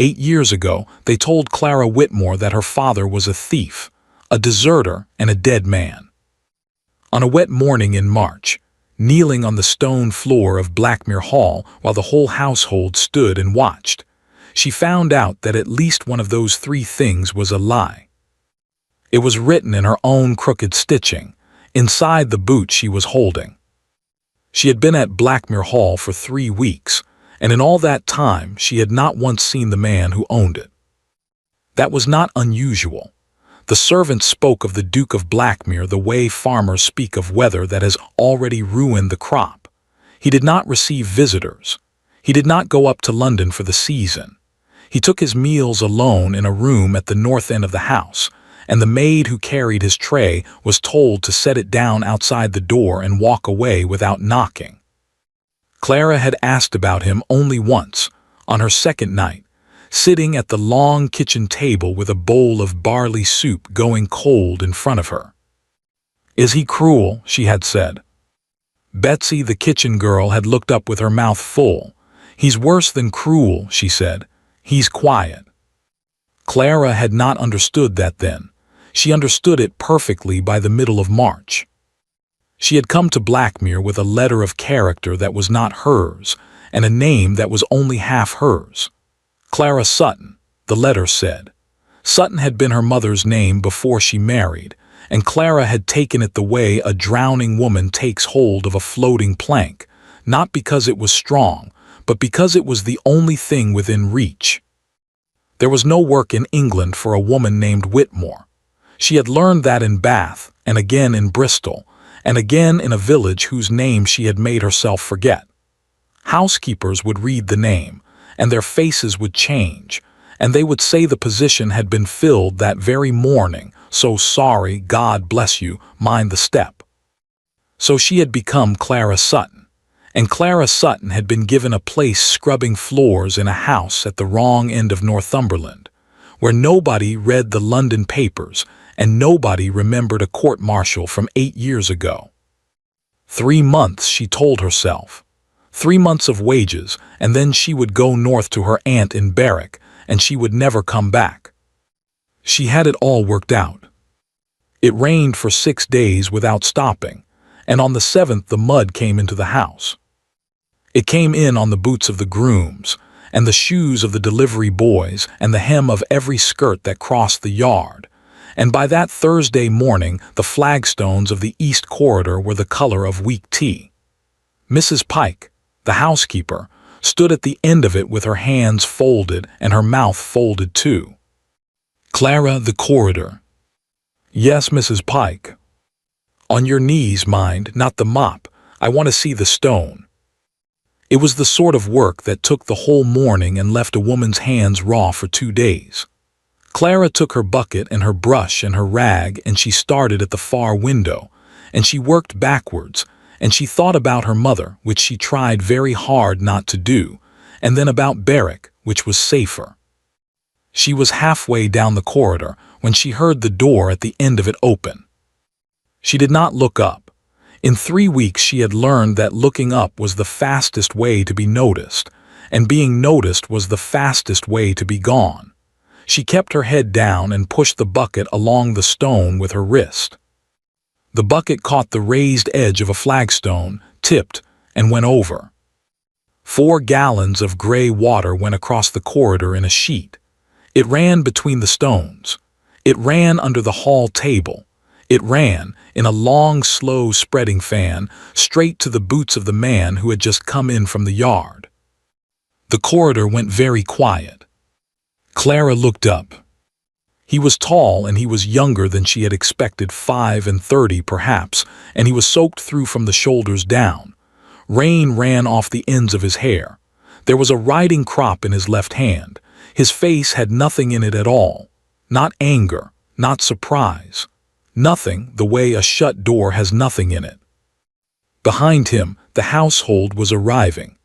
8 years ago, they told Clara Whitmore that her father was a thief, a deserter, and a dead man. On a wet morning in March, kneeling on the stone floor of Blackmere Hall while the whole household stood and watched, she found out that at least one of those three things was a lie. It was written in her own crooked stitching, inside the boot she was holding. She had been at Blackmere Hall for 3 weeks, and in all that time she had not once seen the man who owned it. That was not unusual. The servants spoke of the Duke of Blackmere the way farmers speak of weather that has already ruined the crop. He did not receive visitors. He did not go up to London for the season. He took his meals alone in a room at the north end of the house, and the maid who carried his tray was told to set it down outside the door and walk away without knocking. Clara had asked about him only once, on her second night, sitting at the long kitchen table with a bowl of barley soup going cold in front of her. "Is he cruel?" she had said. Betsy, the kitchen girl, had looked up with her mouth full. "He's worse than cruel," she said. "He's quiet." Clara had not understood that then. She understood it perfectly by the middle of March. She had come to Blackmere with a letter of character that was not hers, and a name that was only half hers. Clara Sutton, the letter said. Sutton had been her mother's name before she married, and Clara had taken it the way a drowning woman takes hold of a floating plank, not because it was strong, but because it was the only thing within reach. There was no work in England for a woman named Whitmore. She had learned that in Bath, and again in Bristol, and again in a village whose name she had made herself forget. Housekeepers would read the name, and their faces would change, and they would say the position had been filled that very morning. "So sorry, God bless you, mind the step." So she had become Clara Sutton, and Clara Sutton had been given a place scrubbing floors in a house at the wrong end of Northumberland, where nobody read the London papers and nobody remembered a court-martial from 8 years ago. 3 months, she told herself. 3 months of wages, and then she would go north to her aunt in Berwick, and she would never come back. She had it all worked out. It rained for 6 days without stopping, and on the 7th the mud came into the house. It came in on the boots of the grooms, and the shoes of the delivery boys, and the hem of every skirt that crossed the yard, and by that Thursday morning the flagstones of the East Corridor were the color of weak tea. Mrs. Pike, the housekeeper, stood at the end of it with her hands folded and her mouth folded too. "Clara, the corridor." "Yes, Mrs. Pike." "On your knees, mind, not the mop. I want to see the stone." It was the sort of work that took the whole morning and left a woman's hands raw for 2 days. Clara took her bucket and her brush and her rag, and she started at the far window, and she worked backwards, and she thought about her mother, which she tried very hard not to do, and then about Berwick, which was safer. She was halfway down the corridor when she heard the door at the end of it open. She did not look up. In 3 weeks she had learned that looking up was the fastest way to be noticed, and being noticed was the fastest way to be gone. She kept her head down and pushed the bucket along the stone with her wrist. The bucket caught the raised edge of a flagstone, tipped, and went over. 4 gallons of gray water went across the corridor in a sheet. It ran between the stones. It ran under the hall table. It ran, in a long, slow spreading fan, straight to the boots of the man who had just come in from the yard. The corridor went very quiet. Clara looked up. He was tall, and he was younger than she had expected, 35 perhaps, and he was soaked through from the shoulders down. Rain ran off the ends of his hair. There was a riding crop in his left hand. His face had nothing in it at all. Not anger, not surprise. Nothing, the way a shut door has nothing in it. Behind him, the household was arriving.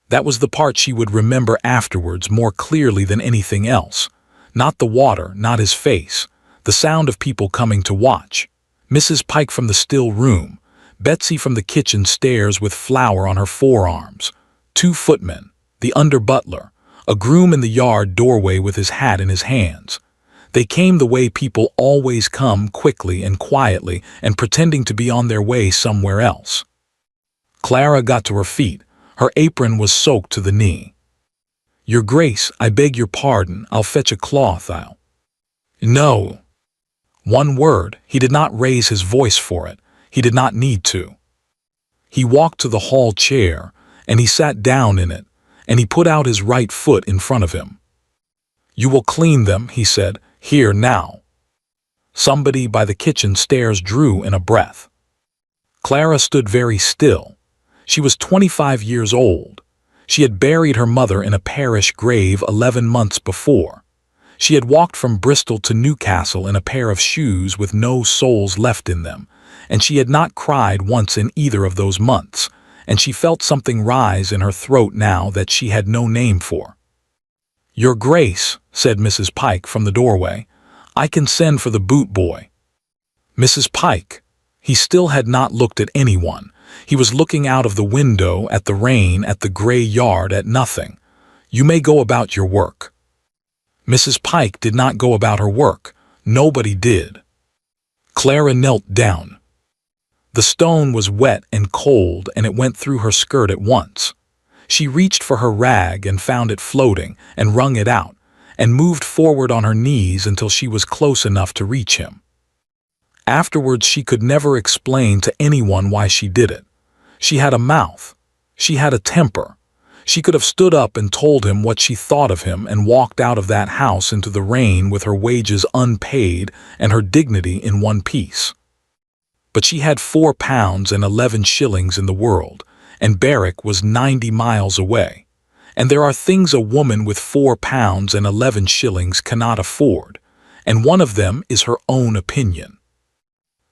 That was the part she would remember afterwards more clearly than anything else. Not the water, not his face. The sound of people coming to watch. Mrs. Pike from the still room. Betsy from the kitchen stairs with flour on her forearms. 2 footmen. The under-butler. a groom in the yard doorway with his hat in his hands. They came the way people always come, quickly and quietly and pretending to be on their way somewhere else. Clara got to her feet. Her apron was soaked to the knee. "Your Grace, I beg your pardon. I'll fetch a cloth. No." One word. He did not raise his voice for it. He did not need to. He walked to the hall chair, and he sat down in it, and he put out his right foot in front of him. "You will clean them," he said. "Here, now." Somebody by the kitchen stairs drew in a breath. Clara stood very still. She was 25 years old. She had buried her mother in a parish grave 11 months before. She had walked from Bristol to Newcastle in a pair of shoes with no soles left in them, and she had not cried once in either of those months, and she felt something rise in her throat now that she had no name for. "Your Grace," said Mrs. Pike from the doorway, "I can send for the boot boy." Mrs. Pike. He still had not looked at anyone. He was looking out of the window, at the rain, at the grey yard, at nothing. "You may go about your work." Mrs. Pike did not go about her work. Nobody did. Clara knelt down. The stone was wet and cold, and it went through her skirt at once. She reached for her rag and found it floating, and wrung it out, and moved forward on her knees until she was close enough to reach him. Afterwards she could never explain to anyone why she did it. She had a mouth. She had a temper. She could have stood up and told him what she thought of him and walked out of that house into the rain with her wages unpaid and her dignity in one piece. But she had £4 and 11 shillings in the world, and Berwick was 90 miles away. And there are things a woman with £4 and 11 shillings cannot afford, and one of them is her own opinion.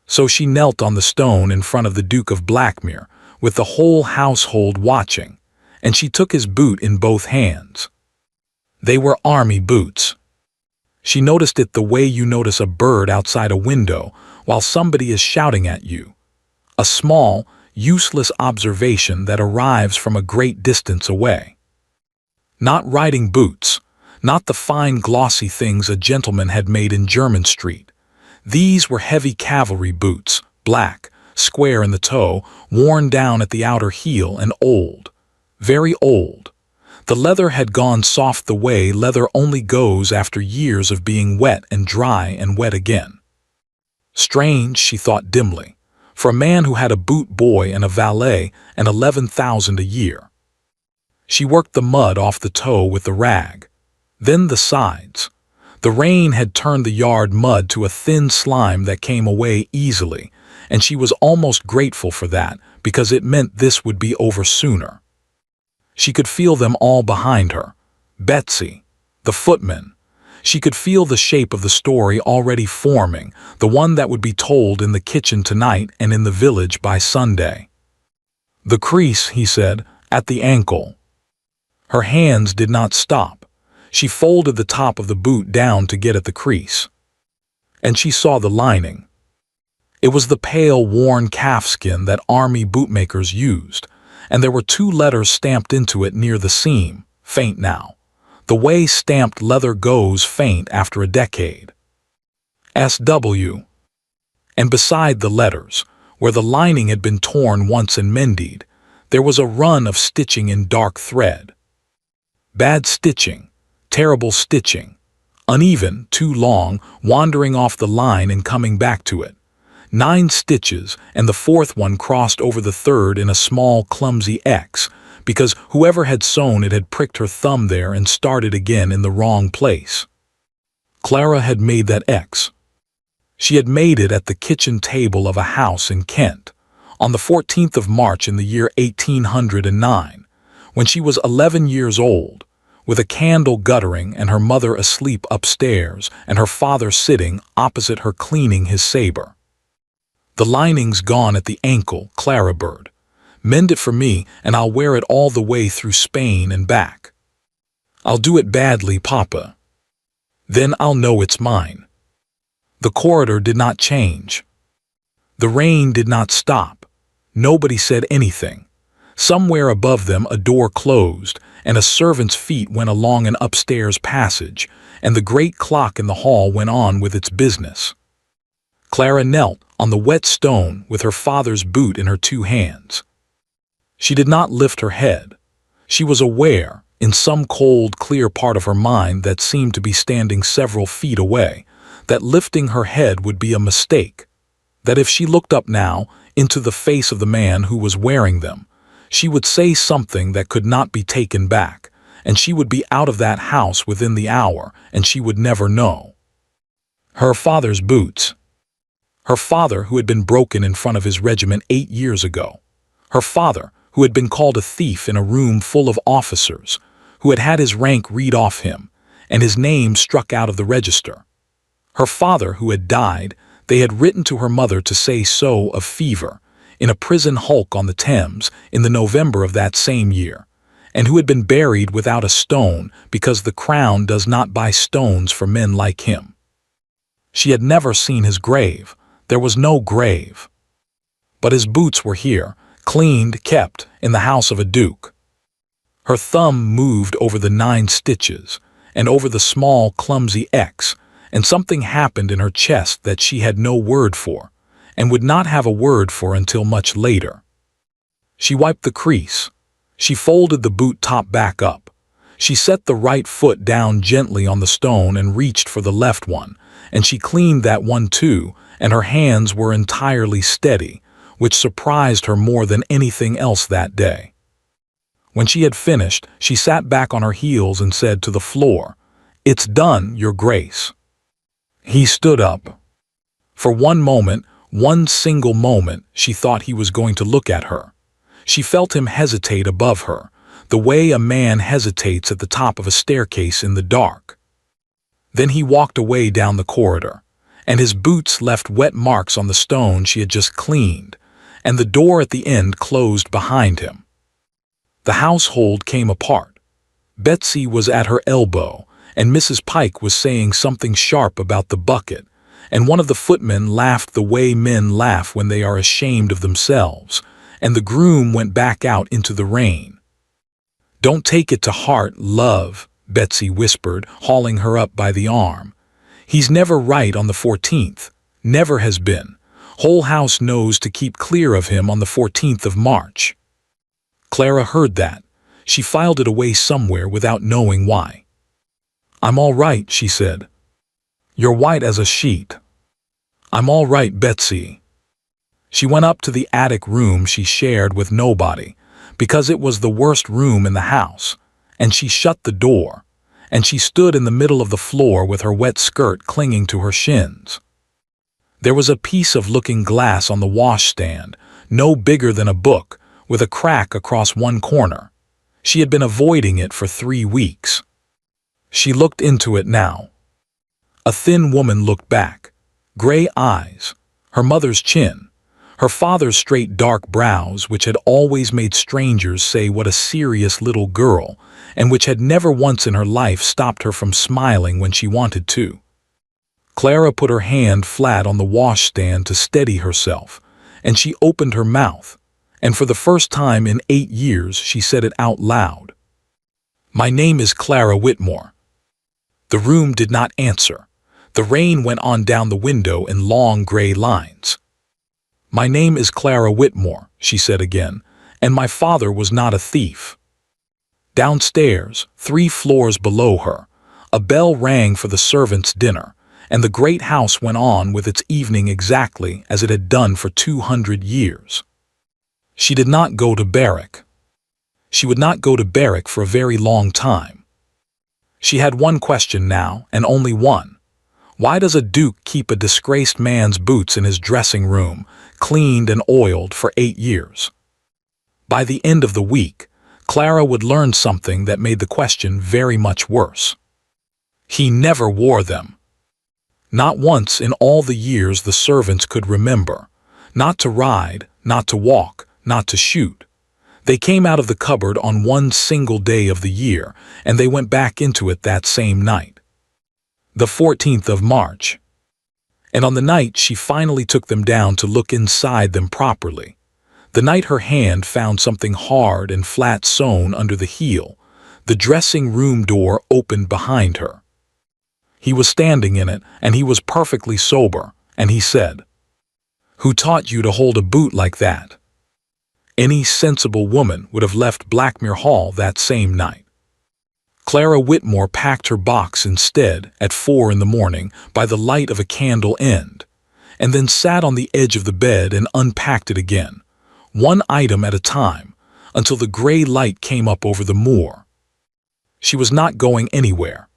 So she knelt on the stone in front of the Duke of Blackmere, with the whole household watching, and she took his boot in both hands. They were army boots. She noticed it the way you notice a bird outside a window while somebody is shouting at you. A small, useless observation that arrives from a great distance away. Not riding boots, not the fine glossy things a gentleman had made in Jermyn Street. These were heavy cavalry boots, black, square in the toe, worn down at the outer heel, and old. Very old. The leather had gone soft the way leather only goes after years of being wet and dry and wet again. Strange, she thought dimly, for a man who had a boot boy and a valet and 11,000 a year. She worked the mud off the toe with the rag, then the sides. The rain had turned the yard mud to a thin slime that came away easily, and she was almost grateful for that because it meant this would be over sooner. She could feel them all behind her. Betsy, the footman. She could feel the shape of the story already forming, the one that would be told in the kitchen tonight and in the village by Sunday. "The crease," he said, "at the ankle." Her hands did not stop. She folded the top of the boot down to get at the crease. And she saw the lining. It was the pale, worn calfskin that army bootmakers used, and there were 2 letters stamped into it near the seam, faint now, the way stamped leather goes faint after a decade. S.W. And beside the letters, where the lining had been torn once and mended, there was a run of stitching in dark thread. Bad stitching, terrible stitching, uneven, too long, wandering off the line and coming back to it. 9 stitches, and the 4th one crossed over the 3rd in a small, clumsy X, because whoever had sewn it had pricked her thumb there and started again in the wrong place. Clara had made that X. She had made it at the kitchen table of a house in Kent, on the 14th of March in the year 1809, when she was 11 years old, with a candle guttering and her mother asleep upstairs and her father sitting opposite her cleaning his sabre. "The lining's gone at the ankle, Clara Bird. Mend it for me, and I'll wear it all the way through Spain and back. I'll do it badly, Papa. Then I'll know it's mine." The corridor did not change. The rain did not stop. Nobody said anything. Somewhere above them a door closed, and a servant's feet went along an upstairs passage, and the great clock in the hall went on with its business. Clara knelt on the wet stone with her father's boot in her two hands. She did not lift her head. She was aware, in some cold, clear part of her mind that seemed to be standing several feet away, that lifting her head would be a mistake, that if she looked up now into the face of the man who was wearing them, she would say something that could not be taken back, and she would be out of that house within the hour, and she would never know. Her father's boots. Her father, who had been broken in front of his regiment 8 years ago. Her father, who had been called a thief in a room full of officers, who had had his rank read off him, and his name struck out of the register. Her father, who had died, they had written to her mother to say so, of fever, in a prison hulk on the Thames in the November of that same year, and who had been buried without a stone because the Crown does not buy stones for men like him. She had never seen his grave. There was no grave. But his boots were here, cleaned, kept, in the house of a duke. Her thumb moved over the 9 stitches, and over the small, clumsy X, and something happened in her chest that she had no word for, and would not have a word for until much later. She wiped the crease. She folded the boot top back up. She set the right foot down gently on the stone and reached for the left one, and she cleaned that one too, and her hands were entirely steady, which surprised her more than anything else that day. When she had finished, she sat back on her heels and said to the floor, "It's done, Your Grace." He stood up. For one moment, one single moment, she thought he was going to look at her. She felt him hesitate above her, the way a man hesitates at the top of a staircase in the dark. Then he walked away down the corridor, and his boots left wet marks on the stone she had just cleaned, and the door at the end closed behind him. The household came apart. Betsy was at her elbow, and Mrs. Pike was saying something sharp about the bucket, and one of the footmen laughed the way men laugh when they are ashamed of themselves, and the groom went back out into the rain. "Don't take it to heart, love," Betsy whispered, hauling her up by the arm. "He's never right on the 14th, never has been. Whole house knows to keep clear of him on the 14th of March." Clara heard that. She filed it away somewhere without knowing why. "I'm all right," she said. "You're white as a sheet." "I'm all right, Betsy." She went up to the attic room she shared with nobody, because it was the worst room in the house, and she shut the door, and she stood in the middle of the floor with her wet skirt clinging to her shins. There was a piece of looking glass on the washstand, no bigger than a book, with a crack across one corner. She had been avoiding it for 3 weeks. She looked into it now. A thin woman looked back. Gray eyes, her mother's chin, her father's straight dark brows, which had always made strangers say what a serious little girl, and which had never once in her life stopped her from smiling when she wanted to. Clara put her hand flat on the washstand to steady herself, and she opened her mouth, and for the first time in 8 years she said it out loud. "My name is Clara Whitmore." The room did not answer. The rain went on down the window in long gray lines. "My name is Clara Whitmore," she said again, "and my father was not a thief." Downstairs, 3 floors below her, a bell rang for the servants' dinner, and the great house went on with its evening exactly as it had done for 200 years. She did not go to Berwick. She would not go to Berwick for a very long time. She had one question now, and only one. Why does a duke keep a disgraced man's boots in his dressing room, cleaned and oiled, for 8 years? By the end of the week, Clara would learn something that made the question very much worse. He never wore them. Not once in all the years the servants could remember. Not to ride, not to walk, not to shoot. They came out of the cupboard on one single day of the year, and they went back into it that same night. The 14th of March. And on the night she finally took them down to look inside them properly. The night her hand found something hard and flat sewn under the heel, the dressing room door opened behind her. He was standing in it, and he was perfectly sober, and he said, "Who taught you to hold a boot like that?" Any sensible woman would have left Blackmere Hall that same night. Clara Whitmore packed her box instead at 4 in the morning by the light of a candle end, and then sat on the edge of the bed and unpacked it again, one item at a time, until the gray light came up over the moor. She was not going anywhere,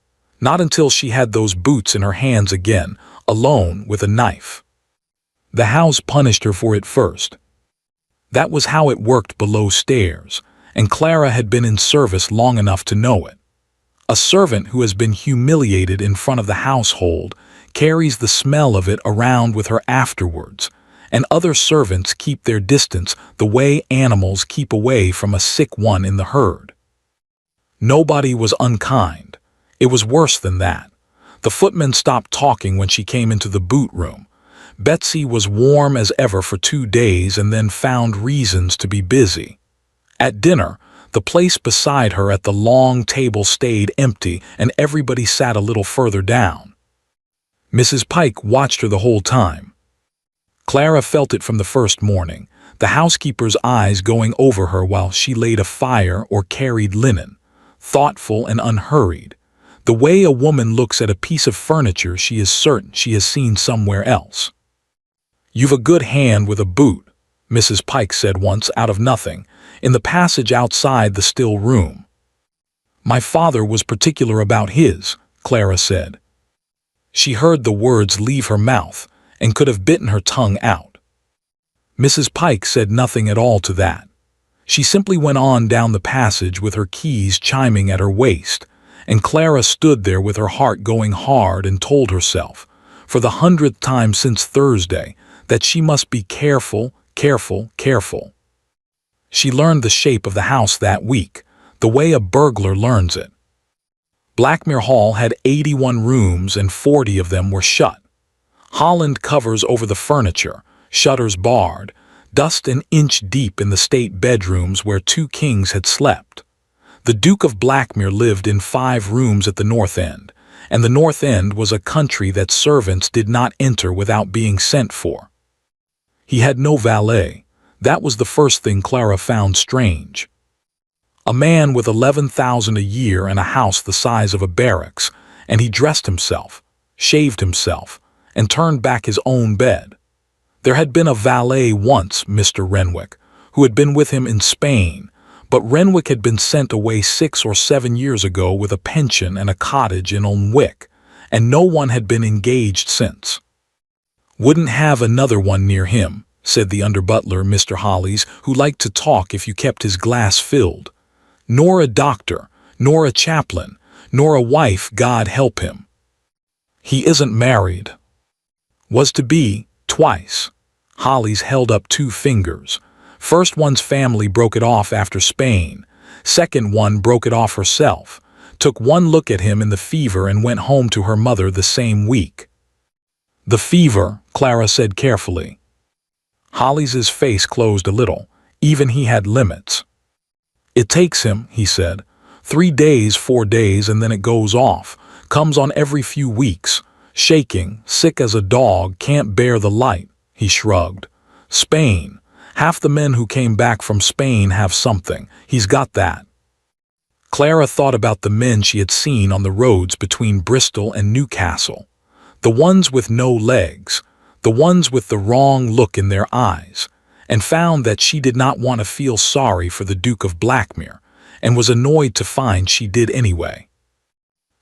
not until she had those boots in her hands again, alone with a knife. The house punished her for it first. That was how it worked below stairs, and Clara had been in service long enough to know it. A servant who has been humiliated in front of the household carries the smell of it around with her afterwards, and other servants keep their distance the way animals keep away from a sick one in the herd. Nobody was unkind. It was worse than that. The footman stopped talking when she came into the boot room. Betsy was warm as ever for 2 days and then found reasons to be busy. At dinner, the place beside her at the long table stayed empty and everybody sat a little further down. Mrs. Pike watched her the whole time. Clara felt it from the first morning, the housekeeper's eyes going over her while she laid a fire or carried linen, thoughtful and unhurried. The way a woman looks at a piece of furniture she is certain she has seen somewhere else. "You've a good hand with a boot," Mrs. Pike said once out of nothing, in the passage outside the still room. "My father was particular about his," Clara said. She heard the words leave her mouth and could have bitten her tongue out. Mrs. Pike said nothing at all to that. She simply went on down the passage with her keys chiming at her waist, and Clara stood there with her heart going hard and told herself, for the 100th time since Thursday, that she must be careful, careful, careful. She learned the shape of the house that week, the way a burglar learns it. Blackmere Hall had 81 rooms and 40 of them were shut. Holland covers over the furniture, shutters barred, dust an inch deep in the state bedrooms where 2 kings had slept. The Duke of Blackmere lived in 5 rooms at the North End, and the North End was a country that servants did not enter without being sent for. He had no valet. That was the first thing Clara found strange. A man with 11,000 a year and a house the size of a barracks, and he dressed himself, shaved himself, and turned back his own bed. There had been a valet once, Mr. Renwick, who had been with him in Spain, but Renwick had been sent away 6 or 7 years ago with a pension and a cottage in Olmwick, and no one had been engaged since. "Wouldn't have another one near him," said the under-butler, Mr. Hollies, who liked to talk if you kept his glass filled. "Nor a doctor, nor a chaplain, nor a wife, God help him. He isn't married. Was to be, twice." Hollies held up 2 fingers. First one's family broke it off after Spain. Second one broke it off herself, took one look at him in the fever and went home to her mother the same week. "The fever," Clara said carefully. Hollies's face closed a little. Even he had limits. "It takes him," he said. 3 days, 4 days, and then it goes off. Comes on every few weeks. Shaking, sick as a dog, can't bear the light." He shrugged. "Spain. Half the men who came back from Spain have something. He's got that." Clara thought about the men she had seen on the roads between Bristol and Newcastle. The ones with no legs, the ones with the wrong look in their eyes, and found that she did not want to feel sorry for the Duke of Blackmere, and was annoyed to find she did anyway.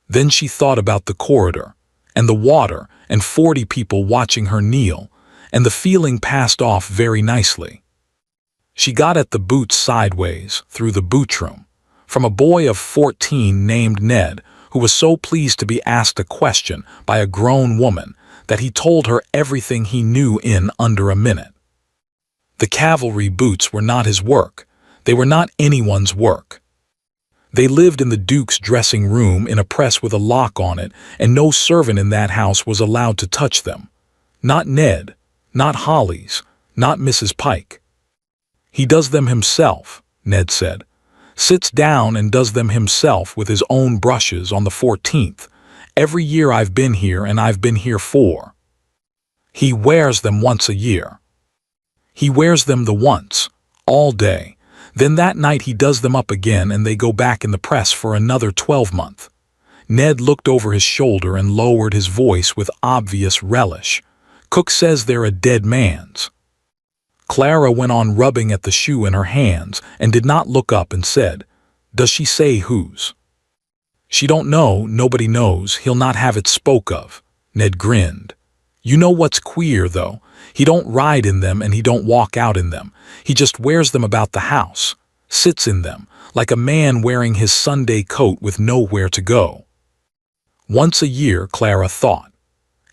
Then she thought about the corridor, and the water, and 40 people watching her kneel, and the feeling passed off very nicely. She got at the boots sideways, through the boot room, from a boy of 14 named Ned, who was so pleased to be asked a question by a grown woman that he told her everything he knew in under a minute. The cavalry boots were not his work. They were not anyone's work. They lived in the Duke's dressing room in a press with a lock on it, and no servant in that house was allowed to touch them. Not Ned, not Hollies, not Mrs. Pike. He does them himself, Ned said. Sits down and does them himself with his own brushes on the 14th. Every year I've been here, and I've been here 4. He wears them once a year. He wears them the once, all day. Then that night he does them up again, and they go back in the press for another 12-month. Ned looked over his shoulder and lowered his voice with obvious relish. Cook says they're a dead man's. Clara went on rubbing at the shoe in her hands and did not look up and said, "Does she say whose?" "She don't know, nobody knows, he'll not have it spoke of." Ned grinned. "You know what's queer, though? He don't ride in them and he don't walk out in them. He just wears them about the house, sits in them, like a man wearing his Sunday coat with nowhere to go." Once a year, Clara thought.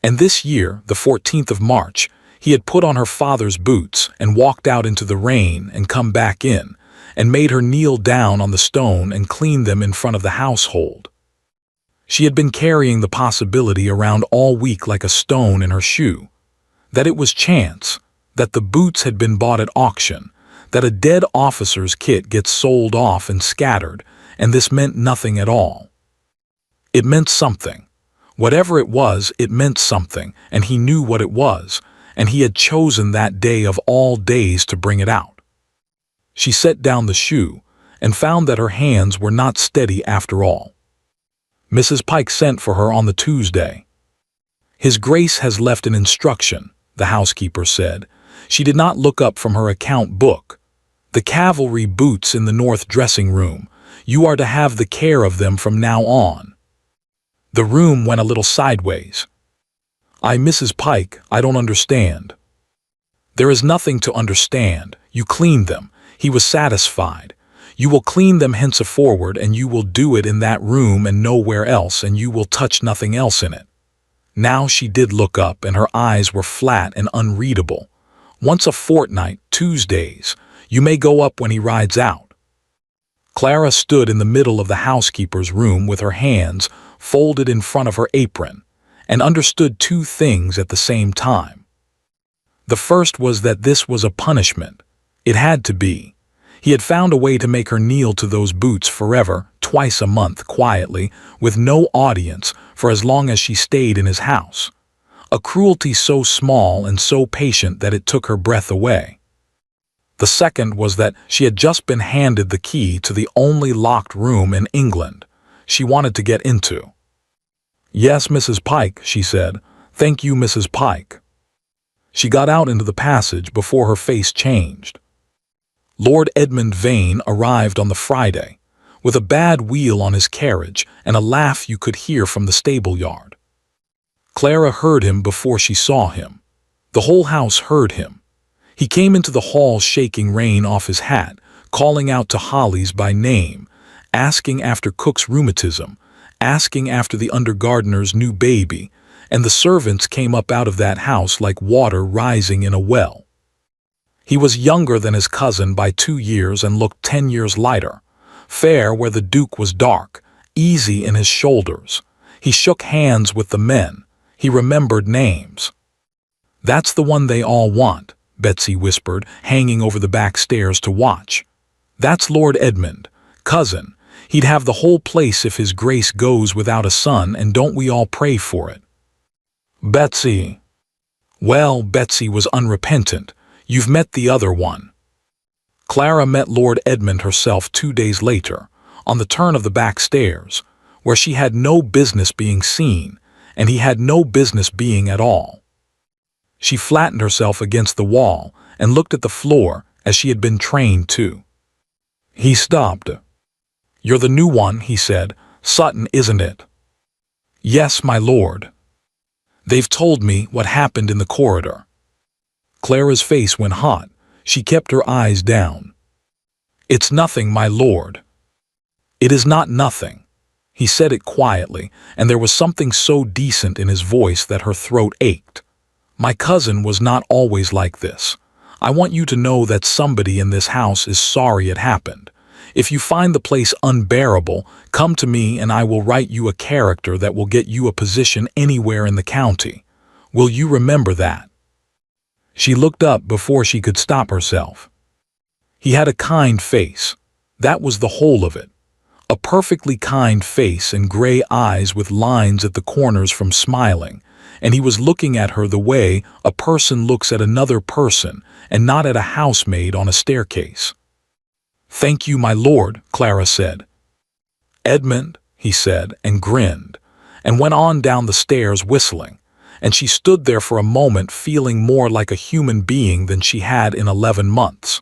And this year, the 14th of March, he had put on her father's boots and walked out into the rain and come back in, and made her kneel down on the stone and clean them in front of the household. She had been carrying the possibility around all week like a stone in her shoe. That it was chance, that the boots had been bought at auction, that a dead officer's kit gets sold off and scattered, and this meant nothing at all. It meant something. Whatever it was, it meant something, and he knew what it was, and he had chosen that day of all days to bring it out. She set down the shoe and found that her hands were not steady after all. Mrs. Pike sent for her on the Tuesday. "His Grace has left an instruction," the housekeeper said. She did not look up from her account book. "The cavalry boots in the north dressing room. You are to have the care of them from now on." The room went a little sideways. "Mrs. Pike, I don't understand." "There is nothing to understand. You cleaned them." He was satisfied. "You will clean them henceforward, and you will do it in that room and nowhere else, and you will touch nothing else in it." Now she did look up, and her eyes were flat and unreadable. "Once a fortnight, Tuesdays. You may go up when he rides out." Clara stood in the middle of the housekeeper's room with her hands folded in front of her apron, and understood 2 things at the same time. The first was that this was a punishment. It had to be. He had found a way to make her kneel to those boots forever, twice a month, quietly, with no audience, for as long as she stayed in his house. A cruelty so small and so patient that it took her breath away. The second was that she had just been handed the key to the only locked room in England she wanted to get into. "Yes, Mrs. Pike," she said. "Thank you, Mrs. Pike." She got out into the passage before her face changed. Lord Edmund Vane arrived on the Friday, with a bad wheel on his carriage and a laugh you could hear from the stable yard. Clara heard him before she saw him. The whole house heard him. He came into the hall shaking rain off his hat, calling out to Hollies by name, asking after Cook's rheumatism, asking after the undergardener's new baby, and the servants came up out of that house like water rising in a well. He was younger than his cousin by 2 years and looked 10 years lighter, fair where the Duke was dark, easy in his shoulders. He shook hands with the men. He remembered names. "That's the one they all want," Betsy whispered, hanging over the back stairs to watch. "That's Lord Edmund, cousin. He'd have the whole place if his Grace goes without a son, and don't we all pray for it?" "Betsy." Well, Betsy was unrepentant. "You've met the other one." Clara met Lord Edmund herself 2 days later, on the turn of the back stairs, where she had no business being seen, and he had no business being at all. She flattened herself against the wall and looked at the floor as she had been trained to. He stopped. "You're the new one," he said. "Sutton, isn't it?" "Yes, my lord." "They've told me what happened in the corridor." Clara's face went hot. She kept her eyes down. "It's nothing, my lord." "It is not nothing." He said it quietly, and there was something so decent in his voice that her throat ached. "My cousin was not always like this. I want you to know that somebody in this house is sorry it happened. If you find the place unbearable, come to me and I will write you a character that will get you a position anywhere in the county. Will you remember that?" She looked up before she could stop herself. He had a kind face. That was the whole of it. A perfectly kind face and gray eyes with lines at the corners from smiling, and he was looking at her the way a person looks at another person and not at a housemaid on a staircase. "Thank you, my lord," Clara said. "Edmund," he said, and grinned, and went on down the stairs whistling, and she stood there for a moment feeling more like a human being than she had in 11 months.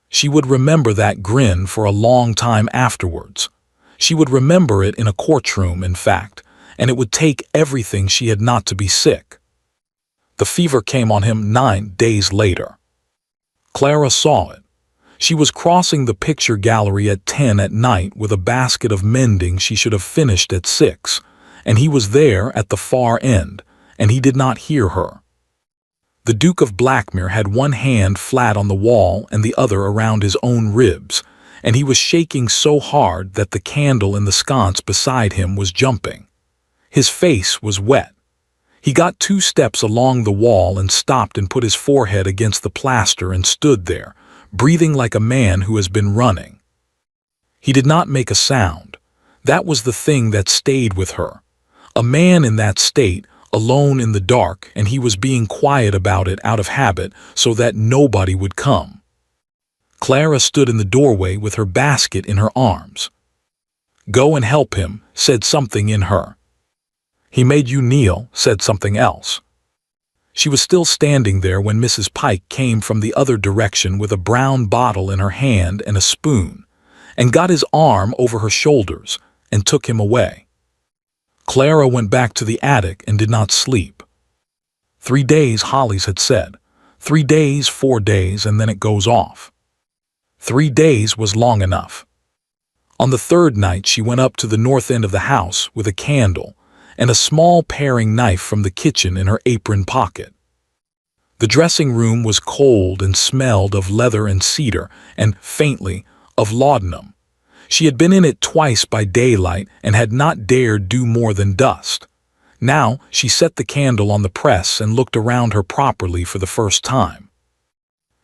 She would remember that grin for a long time afterwards. She would remember it in a courtroom, in fact, and it would take everything she had not to be sick. The fever came on him 9 days later. Clara saw it. She was crossing the picture gallery at 10 at night with a basket of mending she should have finished at 6, and he was there at the far end, and he did not hear her. The Duke of Blackmere had one hand flat on the wall and the other around his own ribs, and he was shaking so hard that the candle in the sconce beside him was jumping. His face was wet. He got 2 steps along the wall and stopped and put his forehead against the plaster and stood there, breathing like a man who has been running. He did not make a sound. That was the thing that stayed with her. A man in that state, alone in the dark, and he was being quiet about it out of habit so that nobody would come. Clara stood in the doorway with her basket in her arms. "Go and help him," said something in her. "He made you kneel," said something else. She was still standing there when Mrs. Pike came from the other direction with a brown bottle in her hand and a spoon, and got his arm over her shoulders and took him away. Clara went back to the attic and did not sleep. 3 days, Hollis had said. 3 days, 4 days, and then it goes off. 3 days was long enough. On the 3rd night she went up to the north end of the house with a candle and a small paring knife from the kitchen in her apron pocket. The dressing room was cold and smelled of leather and cedar and, faintly, of laudanum. She had been in it twice by daylight and had not dared do more than dust. Now she set the candle on the press and looked around her properly for the first time.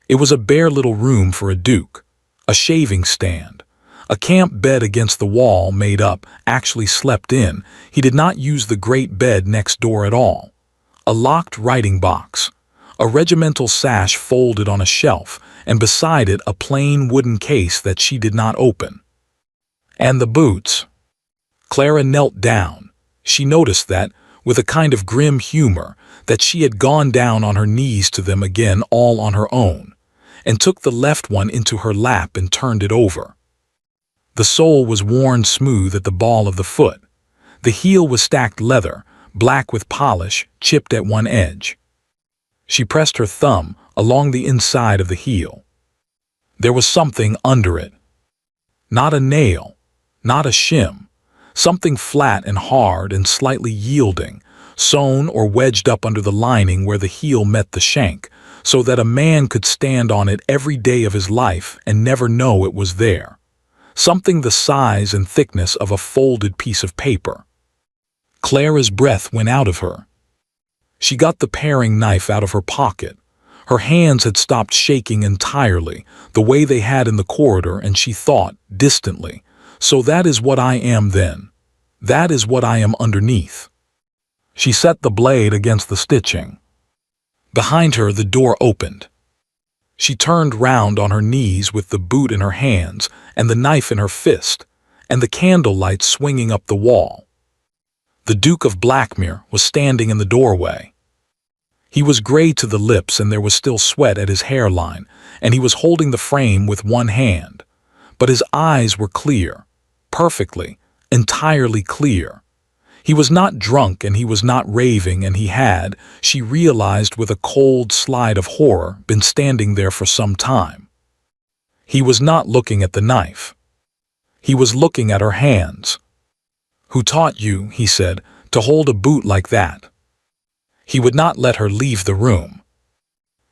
It was a bare little room for a duke. A shaving stand. A camp bed against the wall made up, actually slept in. He did not use the great bed next door at all. A locked writing box. A regimental sash folded on a shelf, and beside it a plain wooden case that she did not open. And the boots. Clara knelt down. She noticed that, with a kind of grim humor, that she had gone down on her knees to them again all on her own, and took the left one into her lap and turned it over. The sole was worn smooth at the ball of the foot. The heel was stacked leather, black with polish, chipped at one edge. She pressed her thumb along the inside of the heel. There was something under it. Not a nail. Not a shim, something flat and hard and slightly yielding, sewn or wedged up under the lining where the heel met the shank, so that a man could stand on it every day of his life and never know it was there. Something the size and thickness of a folded piece of paper. Clara's breath went out of her. She got the paring knife out of her pocket. Her hands had stopped shaking entirely, the way they had in the corridor, and she thought, distantly, "So that is what I am then. That is what I am underneath." She set the blade against the stitching. Behind her the door opened. She turned round on her knees with the boot in her hands and the knife in her fist, and the candlelight swinging up the wall. The Duke of Blackmere was standing in the doorway. He was gray to the lips and there was still sweat at his hairline, and he was holding the frame with one hand. But his eyes were clear, perfectly, entirely clear. He was not drunk and he was not raving, and he had, she realized with a cold slide of horror, been standing there for some time. He was not looking at the knife. He was looking at her hands. "Who taught you," he said, "to hold a boot like that?" He would not let her leave the room.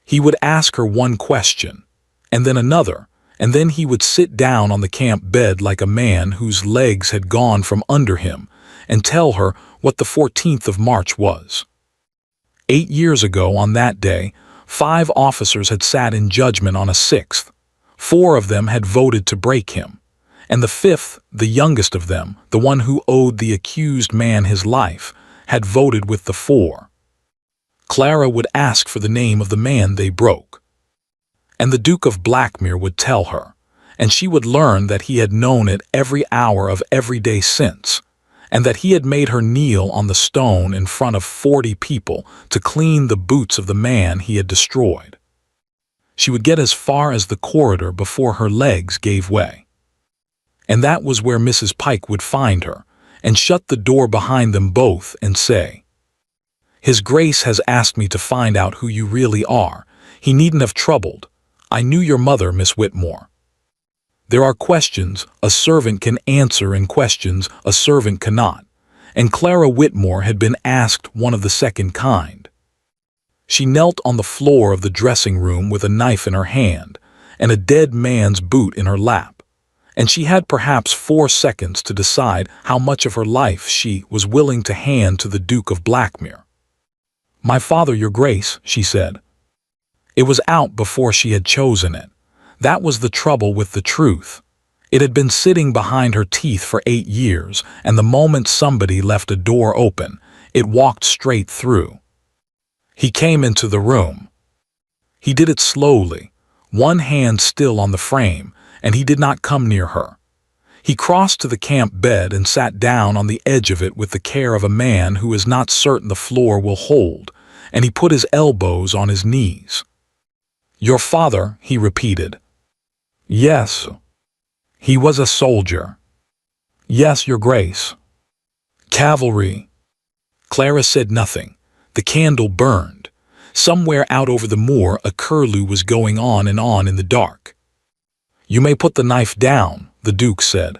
He would ask her one question, and then another, and then he would sit down on the camp bed like a man whose legs had gone from under him, and tell her what the 14th of March was. 8 years ago on that day, 5 officers had sat in judgment on a 6th. 4 of them had voted to break him, and the 5th, the youngest of them, the one who owed the accused man his life, had voted with the 4. Clara would ask for the name of the man they broke, and the Duke of Blackmere would tell her, and she would learn that he had known it every hour of every day since, and that he had made her kneel on the stone in front of 40 people to clean the boots of the man he had destroyed. She would get as far as the corridor before her legs gave way. And that was where Mrs. Pike would find her, and shut the door behind them both and say, "His Grace has asked me to find out who you really are. He needn't have troubled. I knew your mother, Miss Whitmore. There are questions a servant can answer and questions a servant cannot, and Clara Whitmore had been asked one of the second kind. She knelt on the floor of the dressing room with a knife in her hand and a dead man's boot in her lap, and she had perhaps 4 seconds to decide how much of her life she was willing to hand to the Duke of Blackmere. "My father, your Grace," she said. It was out before she had chosen it. That was the trouble with the truth. It had been sitting behind her teeth for 8 years, and the moment somebody left a door open, it walked straight through. He came into the room. He did it slowly, one hand still on the frame, and he did not come near her. He crossed to the camp bed and sat down on the edge of it with the care of a man who is not certain the floor will hold, and he put his elbows on his knees. "Your father," he repeated. "Yes." "He was a soldier." "Yes, your Grace." "Cavalry." Clara said nothing. The candle burned. Somewhere out over the moor a curlew was going on in the dark. "You may put the knife down," the Duke said.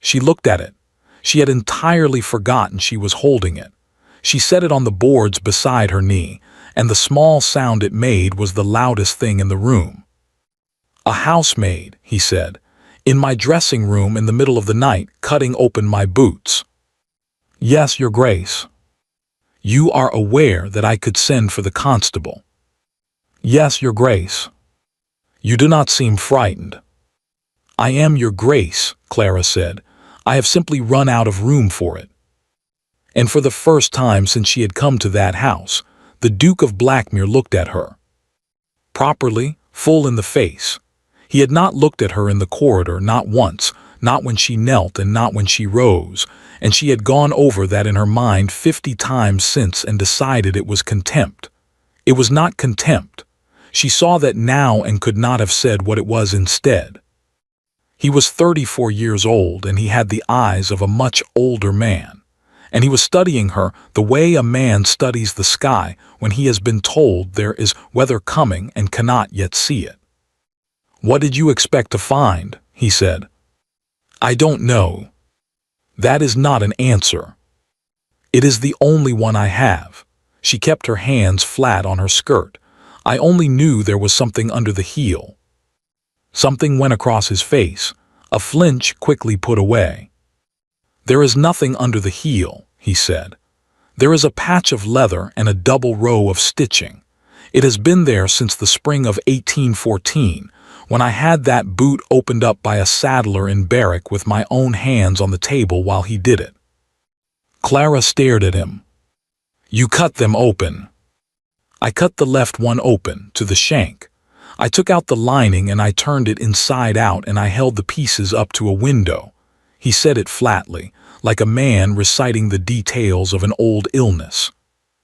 She looked at it. She had entirely forgotten she was holding it. She set it on the boards beside her knee, and the small sound it made was the loudest thing in the room. "A housemaid," he said, "in my dressing room in the middle of the night, cutting open my boots." "Yes, your Grace." "You are aware that I could send for the constable?" "Yes, your Grace." "You do not seem frightened." "I am, your Grace," Clara said. "I have simply run out of room for it." And for the first time since she had come to that house, the Duke of Blackmere looked at her. Properly, full in the face. He had not looked at her in the corridor, not once, not when she knelt and not when she rose, and she had gone over that in her mind 50 times since and decided it was contempt. It was not contempt. She saw that now and could not have said what it was instead. He was 34 years old, and he had the eyes of a much older man, and he was studying her the way a man studies the sky when he has been told there is weather coming and cannot yet see it. "What did you expect to find?" he said. "I don't know." "That is not an answer." "It is the only one I have." She kept her hands flat on her skirt. "I only knew there was something under the heel." Something went across his face, a flinch quickly put away. "There is nothing under the heel," he said. "There is a patch of leather and a double row of stitching. It has been there since the spring of 1814, when I had that boot opened up by a saddler in Berwick with my own hands on the table while he did it." Clara stared at him. "You cut them open." "I cut the left one open, to the shank. I took out the lining and I turned it inside out and I held the pieces up to a window." He said it flatly, like a man reciting the details of an old illness.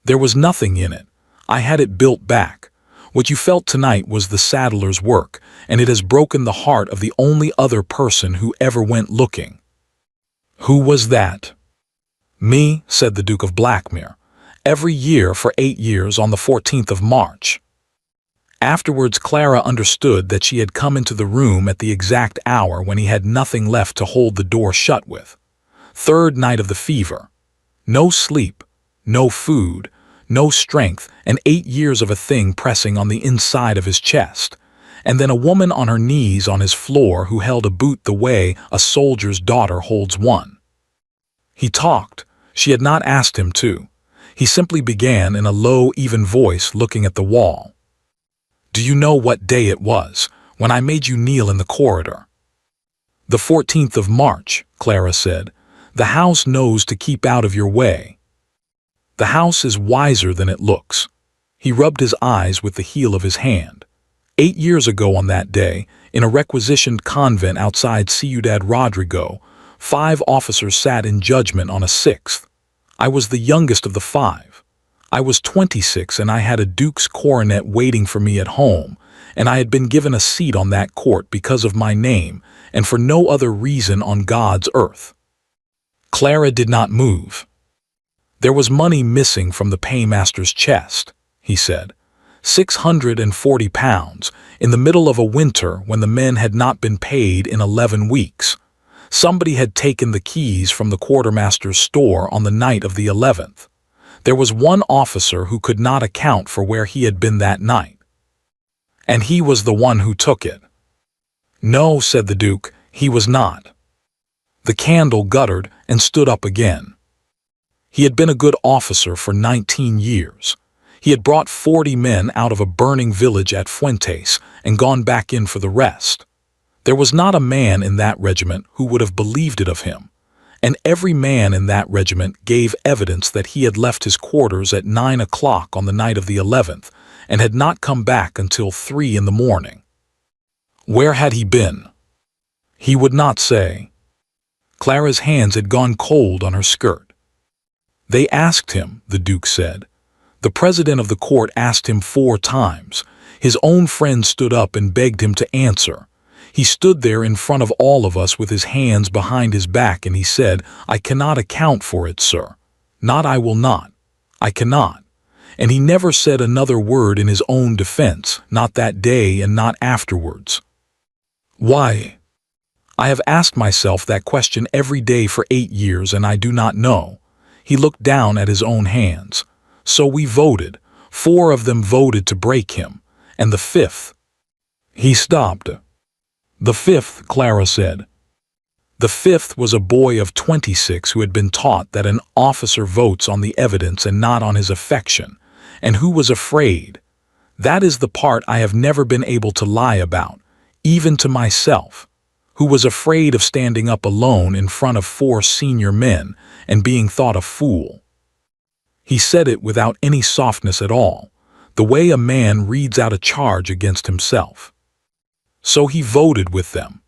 "There was nothing in it. I had it built back. What you felt tonight was the saddler's work, and it has broken the heart of the only other person who ever went looking." "Who was that?" "Me," said the Duke of Blackmere. "Every year for 8 years on the 14th of March. Afterwards Clara understood that she had come into the room at the exact hour when he had nothing left to hold the door shut with. 3rd night of the fever. No sleep, no food, no strength, and 8 years of a thing pressing on the inside of his chest, and then a woman on her knees on his floor who held a boot the way a soldier's daughter holds one. He talked. She had not asked him to. He simply began in a low, even voice, looking at the wall. "Do you know what day it was, when I made you kneel in the corridor." "The 14th of March," Clara said. "The house knows to keep out of your way. The house is wiser than it looks." He rubbed his eyes with the heel of his hand. 8 years ago on that day, in a requisitioned convent outside Ciudad Rodrigo, 5 officers sat in judgment on a 6th. I was the youngest of the 5. I was 26 and I had a duke's coronet waiting for me at home, and I had been given a seat on that court because of my name and for no other reason on God's earth. Clara did not move. "There was money missing from the paymaster's chest," he said. £640, in the middle of a winter when the men had not been paid in 11 weeks. Somebody had taken the keys from the quartermaster's store on the night of the 11th. There was one officer who could not account for where he had been that night. And he was the one who took it. "No," said the Duke, "he was not." The candle guttered and stood up again. He had been a good officer for 19 years. He had brought 40 men out of a burning village at Fuentes and gone back in for the rest. There was not a man in that regiment who would have believed it of him, and every man in that regiment gave evidence that he had left his quarters at 9 o'clock on the night of the 11th and had not come back until 3 in the morning. Where had he been? He would not say. Clara's hands had gone cold on her skirt. "They asked him," the Duke said. "The president of the court asked him 4 times. His own friend stood up and begged him to answer. He stood there in front of all of us with his hands behind his back, and he said, 'I cannot account for it, sir. Not I will not. I cannot.' And he never said another word in his own defense, not that day and not afterwards." "Why?" "I have asked myself that question every day for 8 years, and I do not know." He looked down at his own hands. "So we voted. 4 of them voted to break him, and the 5th—" He stopped. "The 5th," Clara said. "The 5th was a boy of 26 who had been taught that an officer votes on the evidence and not on his affection, and who was afraid. That is the part I have never been able to lie about, even to myself. Who was afraid of standing up alone in front of 4 senior men and being thought a fool." He said it without any softness at all, the way a man reads out a charge against himself. So he voted with them,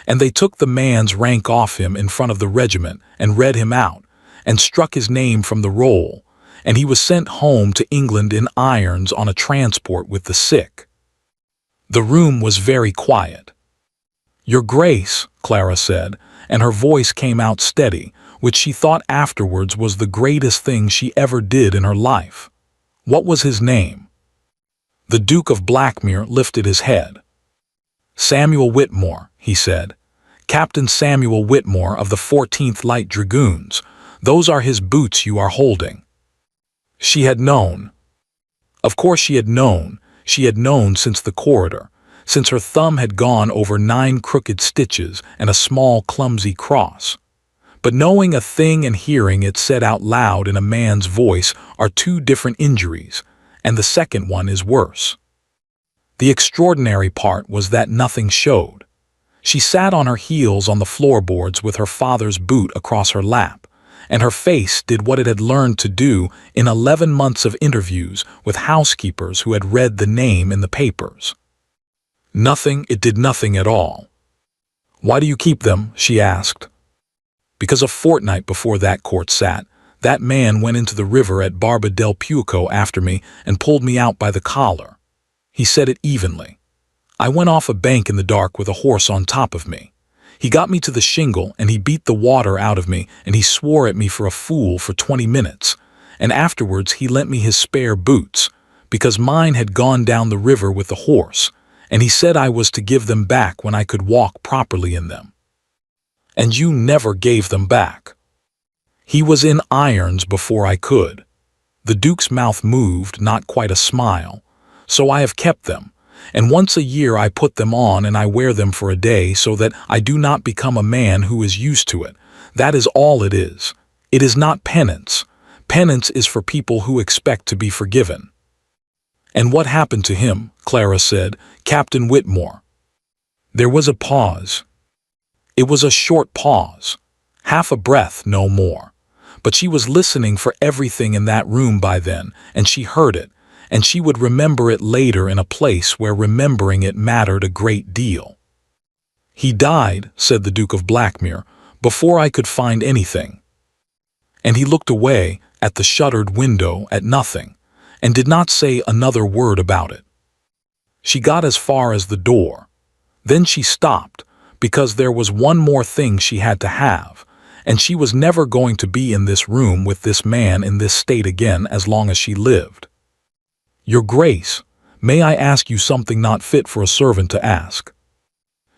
and they took the man's rank off him in front of the regiment and read him out, and struck his name from the roll, and he was sent home to England in irons on a transport with the sick. The room was very quiet. "Your Grace," Clara said, and her voice came out steady, which she thought afterwards was the greatest thing she ever did in her life. "What was his name?" The Duke of Blackmere lifted his head. "Samuel Whitmore," he said. "Captain Samuel Whitmore of the 14th Light Dragoons. Those are his boots you are holding." She had known. Of course she had known. She had known since the corridor, since her thumb had gone over 9 crooked stitches and a small clumsy cross. But knowing a thing and hearing it said out loud in a man's voice are 2 different injuries, and the second one is worse. The extraordinary part was that nothing showed. She sat on her heels on the floorboards with her father's boot across her lap, and her face did what it had learned to do in 11 months of interviews with housekeepers who had read the name in the papers. Nothing, it did nothing at all. "Why do you keep them?" she asked. "Because a fortnight before that court sat, that man went into the river at Barba del Puco after me and pulled me out by the collar." He said it evenly. "I went off a bank in the dark with a horse on top of me. He got me to the shingle and he beat the water out of me and he swore at me for a fool for 20 minutes, and afterwards he lent me his spare boots, because mine had gone down the river with the horse, and he said I was to give them back when I could walk properly in them." "And you never gave them back." "He was in irons before I could." The Duke's mouth moved, not quite a smile. "So I have kept them, and once a year I put them on and I wear them for a day so that I do not become a man who is used to it. That is all it is. It is not penance. Penance is for people who expect to be forgiven." "And what happened to him?" Clara said. "Captain Whitmore." There was a pause. It was a short pause, half a breath, no more. But she was listening for everything in that room by then, and she heard it, and she would remember it later in a place where remembering it mattered a great deal. "He died," said the Duke of Blackmere, "before I could find anything." And he looked away, at the shuttered window, at nothing, and did not say another word about it. She got as far as the door. Then she stopped, because there was one more thing she had to have, and she was never going to be in this room with this man in this state again as long as she lived. "Your Grace, may I ask you something not fit for a servant to ask?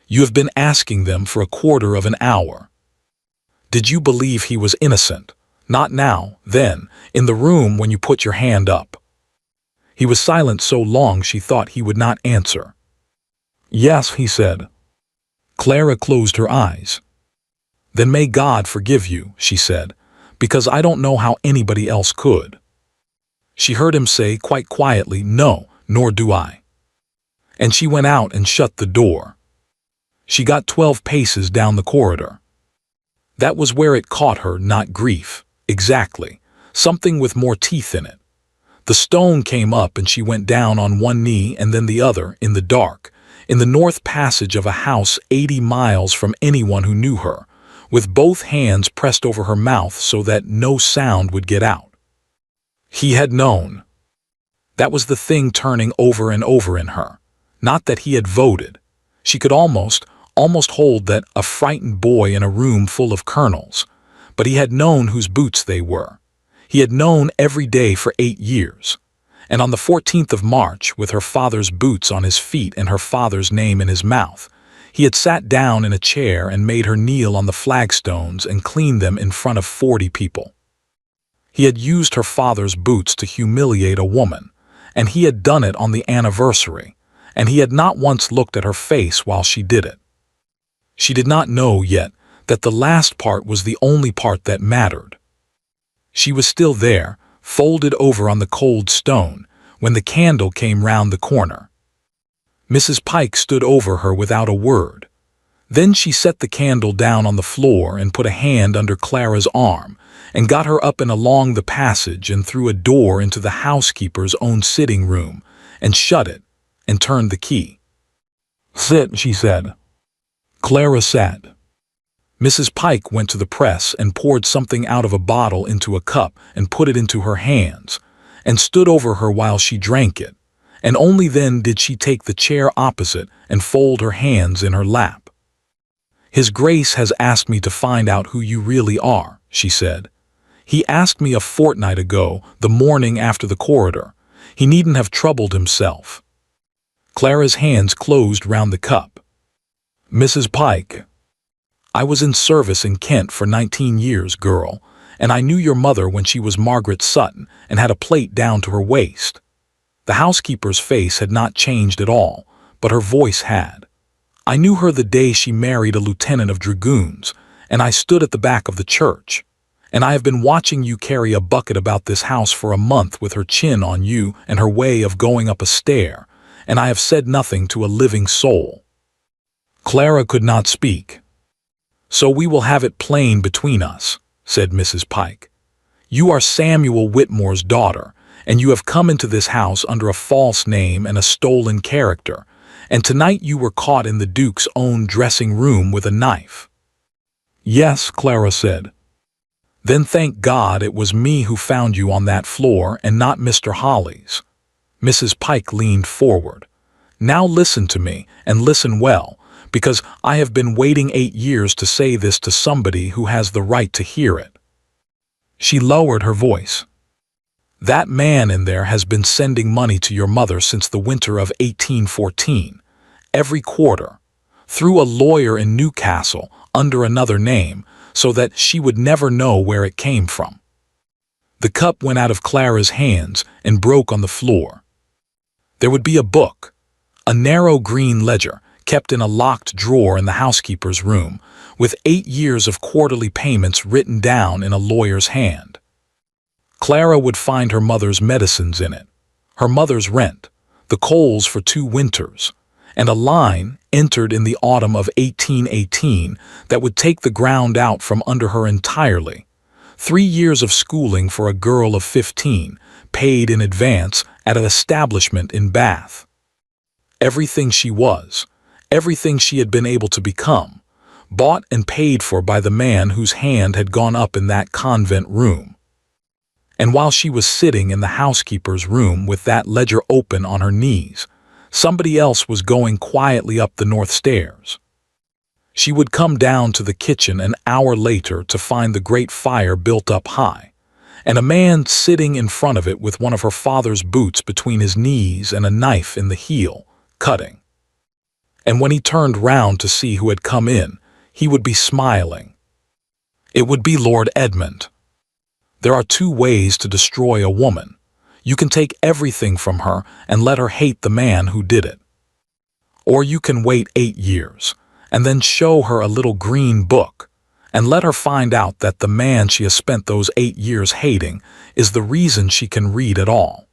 You have been asking them for a quarter of an hour. Did you believe he was innocent? Not now, then, in the room when you put your hand up." He was silent so long she thought he would not answer. "Yes," he said. Clara closed her eyes. "Then may God forgive you," she said, "because I don't know how anybody else could." She heard him say quite quietly, "No, nor do I." And she went out and shut the door. She got 12 paces down the corridor. That was where it caught her, not grief. Exactly. Something with more teeth in it. The stone came up and she went down on one knee and then the other, in the dark, in the north passage of a house 80 miles from anyone who knew her, with both hands pressed over her mouth so that no sound would get out. He had known. That was the thing turning over and over in her. Not that he had voted. She could almost hold that, a frightened boy in a room full of colonels. But he had known whose boots they were. He had known every day for 8 years. And on the 14th of March, with her father's boots on his feet and her father's name in his mouth, he had sat down in a chair and made her kneel on the flagstones and clean them in front of 40 people. He had used her father's boots to humiliate a woman, and he had done it on the anniversary, and he had not once looked at her face while she did it. She did not know yet that the last part was the only part that mattered. She was still there, folded over on the cold stone, when the candle came round the corner. Mrs. Pike stood over her without a word. Then she set the candle down on the floor and put a hand under Clara's arm and got her up and along the passage and through a door into the housekeeper's own sitting room and shut it and turned the key. "Sit," she said. Clara sat. Mrs. Pike went to the press and poured something out of a bottle into a cup and put it into her hands, and stood over her while she drank it, and only then did she take the chair opposite and fold her hands in her lap. "His Grace has asked me to find out who you really are," she said. "He asked me a fortnight ago, the morning after the corridor. He needn't have troubled himself." Clara's hands closed round the cup. "Mrs. Pike, I was in service in Kent for 19 years, girl, and I knew your mother when she was Margaret Sutton and had a plait down to her waist." The housekeeper's face had not changed at all, but her voice had. "I knew her the day she married a lieutenant of dragoons, and I stood at the back of the church. And I have been watching you carry a bucket about this house for a month with her chin on you and her way of going up a stair, and I have said nothing to a living soul." Clara could not speak. "So we will have it plain between us," said Mrs. Pike. "You are Samuel Whitmore's daughter, and you have come into this house under a false name and a stolen character, and tonight you were caught in the Duke's own dressing room with a knife." "Yes," Clara said. "Then thank God it was me who found you on that floor and not Mr. Holly's." Mrs. Pike leaned forward. "Now listen to me, and listen well, because I have been waiting 8 years to say this to somebody who has the right to hear it." She lowered her voice. "That man in there has been sending money to your mother since the winter of 1814, every quarter, through a lawyer in Newcastle under another name, so that she would never know where it came from." The cup went out of Clara's hands and broke on the floor. There would be a book, a narrow green ledger, kept in a locked drawer in the housekeeper's room, with 8 years of quarterly payments written down in a lawyer's hand. Clara would find her mother's medicines in it, her mother's rent, the coals for 2 winters, and a line entered in the autumn of 1818 that would take the ground out from under her entirely. 3 years of schooling for a girl of 15, paid in advance at an establishment in Bath. Everything she was, everything she had been able to become, bought and paid for by the man whose hand had gone up in that convent room. And while she was sitting in the housekeeper's room with that ledger open on her knees, somebody else was going quietly up the north stairs. She would come down to the kitchen an hour later to find the great fire built up high, and a man sitting in front of it with one of her father's boots between his knees and a knife in the heel, cutting. And when he turned round to see who had come in, he would be smiling. It would be Lord Edmund. There are 2 ways to destroy a woman. You can take everything from her and let her hate the man who did it. Or you can wait 8 years and then show her a little green book and let her find out that the man she has spent those 8 years hating is the reason she can read at all.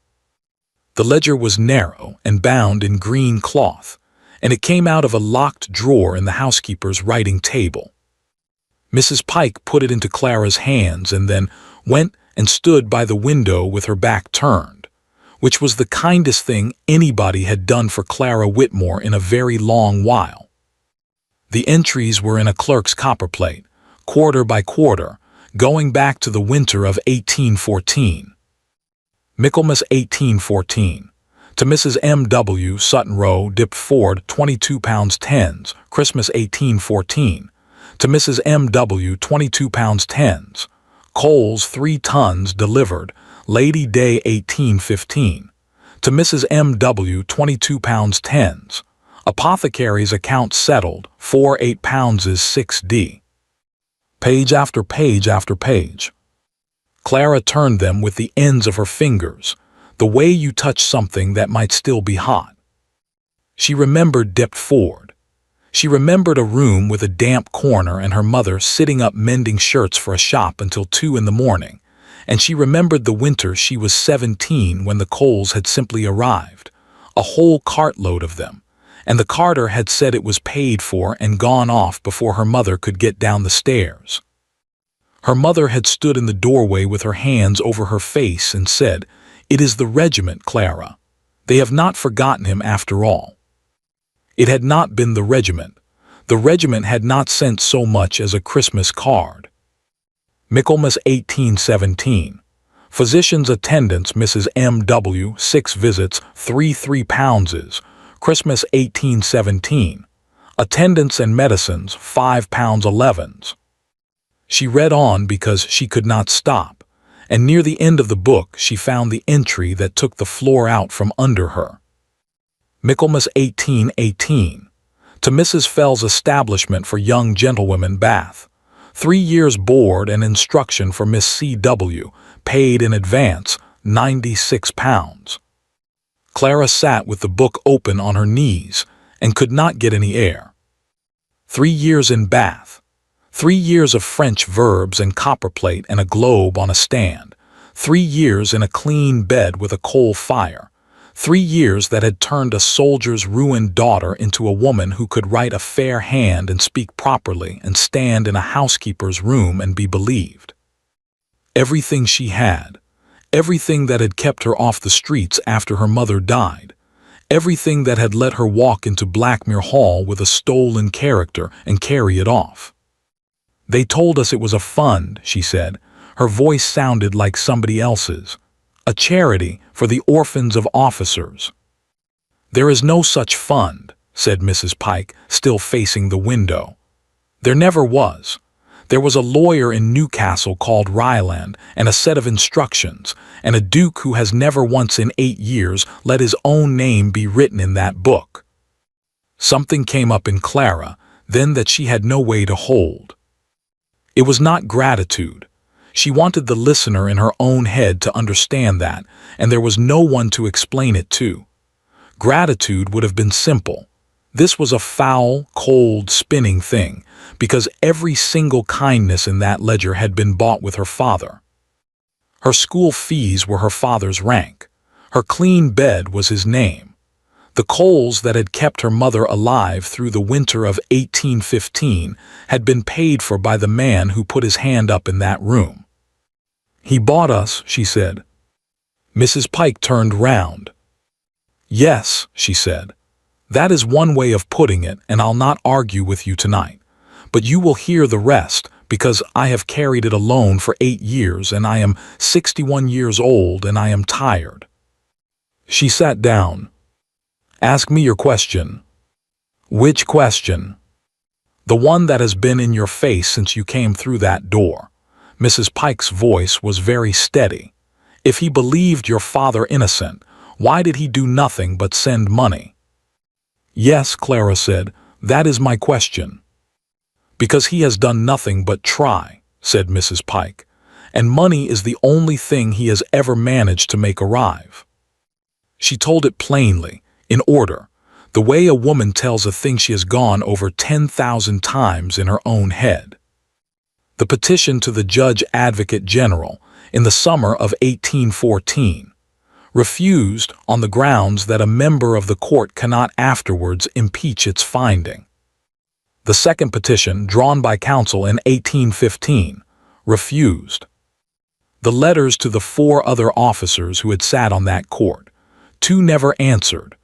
The ledger was narrow and bound in green cloth, and it came out of a locked drawer in the housekeeper's writing table. Mrs. Pike put it into Clara's hands and then went and stood by the window with her back turned, which was the kindest thing anybody had done for Clara Whitmore in a very long while. The entries were in a clerk's copperplate, quarter by quarter, going back to the winter of 1814. Michaelmas 1814. To Mrs. M.W. Sutton Row, Dipford, £22 Christmas 1814. To Mrs. M.W. £22 Coals 3 tons delivered, Lady Day 1815. To Mrs. M.W. £22 Apothecary's account settled, 4 £8 is 6d. Page after page after page. Clara turned them with the ends of her fingers, the way you touch something that might still be hot. She remembered Deptford. She remembered a room with a damp corner and her mother sitting up mending shirts for a shop until 2 in the morning, and she remembered the winter she was 17 when the coals had simply arrived, a whole cartload of them, and the carter had said it was paid for and gone off before her mother could get down the stairs. Her mother had stood in the doorway with her hands over her face and said, "It is the regiment, Clara. They have not forgotten him after all." It had not been the regiment. The regiment had not sent so much as a Christmas card. Michaelmas 1817. Physician's attendance Mrs. M.W. 6 visits, 3 £3 Christmas 1817. Attendance and medicines, £5 She read on because she could not stop, and near the end of the book she found the entry that took the floor out from under her. Michaelmas 1818. To Mrs. Fell's establishment for young gentlewomen, Bath. 3 years' board and instruction for Miss C.W., paid in advance, £96. Clara sat with the book open on her knees and could not get any air. 3 years in Bath. 3 years of French verbs and copperplate and a globe on a stand. 3 years in a clean bed with a coal fire. 3 years that had turned a soldier's ruined daughter into a woman who could write a fair hand and speak properly and stand in a housekeeper's room and be believed. Everything she had, everything that had kept her off the streets after her mother died, everything that had let her walk into Blackmere Hall with a stolen character and carry it off. "They told us it was a fund," she said. Her voice sounded like somebody else's. "A charity for the orphans of officers." "There is no such fund," said Mrs. Pike, still facing the window. "There never was. There was a lawyer in Newcastle called Ryland and a set of instructions, and a duke who has never once in 8 years let his own name be written in that book." Something came up in Clara then that she had no way to hold. It was not gratitude. She wanted the listener in her own head to understand that, and there was no one to explain it to. Gratitude would have been simple. This was a foul, cold, spinning thing, because every single kindness in that ledger had been bought with her father. Her school fees were her father's rank. Her clean bed was his name. The coals that had kept her mother alive through the winter of 1815 had been paid for by the man who put his hand up in that room. "He bought us," she said. Mrs. Pike turned round. "Yes," she said. "That is one way of putting it, and I'll not argue with you tonight. But you will hear the rest, because I have carried it alone for 8 years, and I am 61 years old, and I am tired." She sat down. "Ask me your question." "Which question?" "The one that has been in your face since you came through that door." Mrs. Pike's voice was very steady. "If he believed your father innocent, why did he do nothing but send money?" "Yes," Clara said, "that is my question." "Because he has done nothing but try," said Mrs. Pike, "and money is the only thing he has ever managed to make arrive." She told it plainly, in order, the way a woman tells a thing she has gone over 10,000 times in her own head. The petition to the Judge Advocate General in the summer of 1814, refused on the grounds that a member of the court cannot afterwards impeach its finding. The second petition, drawn by counsel in 1815, refused. The letters to the 4 other officers who had sat on that court, 2 never answered.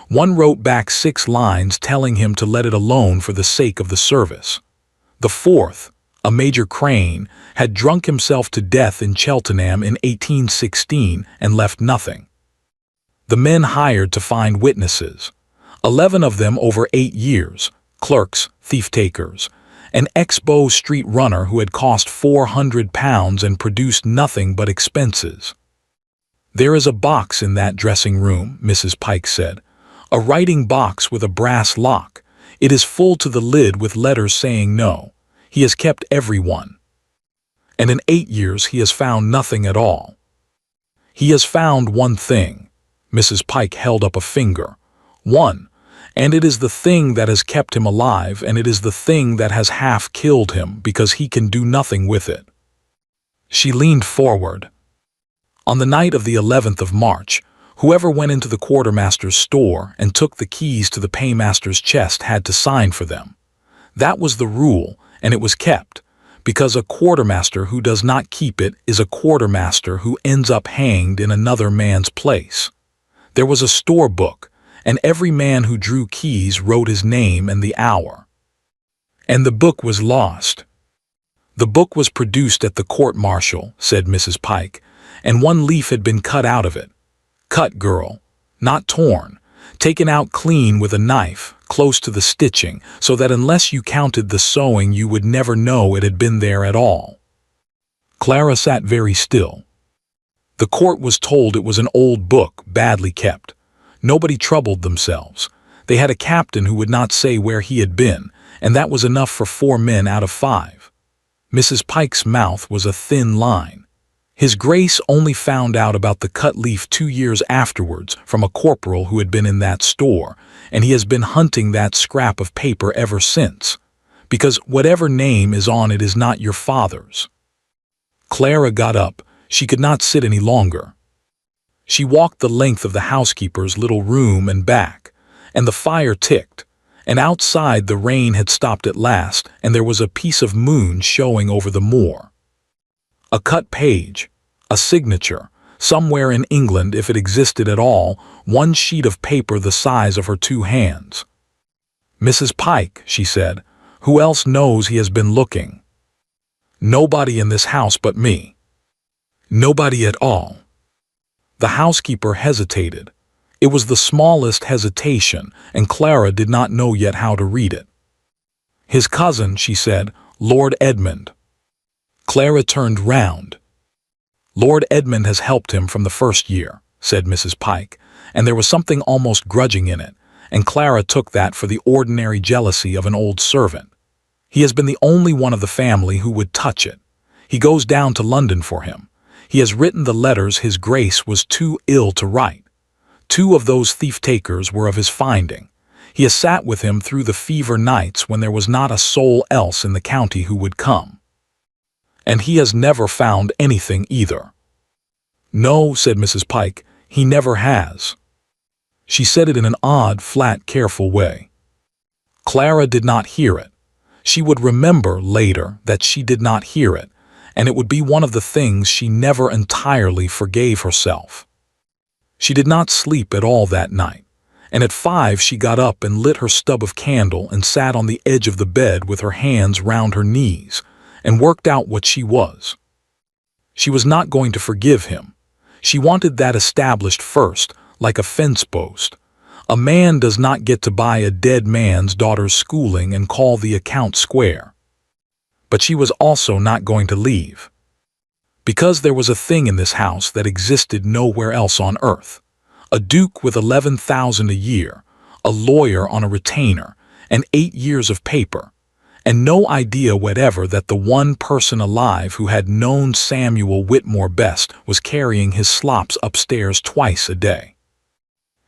One wrote back 6 lines telling him to let it alone for the sake of the service. The 4th, a Major Crane, had drunk himself to death in Cheltenham in 1816 and left nothing. The men hired to find witnesses, 11 of them over 8 years, clerks, thief-takers, an ex-Bow Street runner who had cost £400 and produced nothing but expenses. "There is a box in that dressing room," Mrs. Pike said, "a writing box with a brass lock. It is full to the lid with letters saying no. He has kept every one. And in 8 years he has found nothing at all. He has found one thing." Mrs. Pike held up a finger. "One. And it is the thing that has kept him alive, and it is the thing that has half killed him, because he can do nothing with it." She leaned forward. "On the night of the 11th of March, whoever went into the quartermaster's store and took the keys to the paymaster's chest had to sign for them. That was the rule, and it was kept, because a quartermaster who does not keep it is a quartermaster who ends up hanged in another man's place. There was a store book, and every man who drew keys wrote his name and the hour. And the book was lost." "The book was produced at the court-martial," said Mrs. Pike, "and one leaf had been cut out of it. Cut, girl, not torn, taken out clean with a knife, close to the stitching, so that unless you counted the sewing you would never know it had been there at all." Clara sat very still. The court was told it was an old book, badly kept. Nobody troubled themselves. They had a captain who would not say where he had been, and that was enough for 4 men out of 5. Mrs. Pike's mouth was a thin line. His Grace only found out about the cut leaf 2 years afterwards from a corporal who had been in that store, and he has been hunting that scrap of paper ever since, because whatever name is on it is not your father's. Clara got up. She could not sit any longer. She walked the length of the housekeeper's little room and back, and the fire ticked, and outside the rain had stopped at last, and there was a piece of moon showing over the moor. A cut page, a signature, somewhere in England if it existed at all, one sheet of paper the size of her 2 hands. "Mrs. Pike," she said, "who else knows he has been looking?" "Nobody in this house but me." "Nobody at all." The housekeeper hesitated. It was the smallest hesitation, and Clara did not know yet how to read it. "His cousin," she said, "Lord Edmund." Clara turned round. "Lord Edmund has helped him from the first year," said Mrs. Pike, and there was something almost grudging in it, and Clara took that for the ordinary jealousy of an old servant. "He has been the only one of the family who would touch it. He goes down to London for him. He has written the letters his Grace was too ill to write. 2 of those thief-takers were of his finding. He has sat with him through the fever nights when there was not a soul else in the county who would come. And he has never found anything either." "No," said Mrs. Pike, "he never has." She said it in an odd, flat, careful way. Clara did not hear it. She would remember later that she did not hear it, and it would be one of the things she never entirely forgave herself. She did not sleep at all that night, and at 5 she got up and lit her stub of candle and sat on the edge of the bed with her hands round her knees and worked out what she was. She was not going to forgive him. She wanted that established first, like a fence post. A man does not get to buy a dead man's daughter's schooling and call the account square. But she was also not going to leave. Because there was a thing in this house that existed nowhere else on earth. A duke with 11,000 a year, a lawyer on a retainer, and 8 years of paper, and no idea whatever that the one person alive who had known Samuel Whitmore best was carrying his slops upstairs twice a day.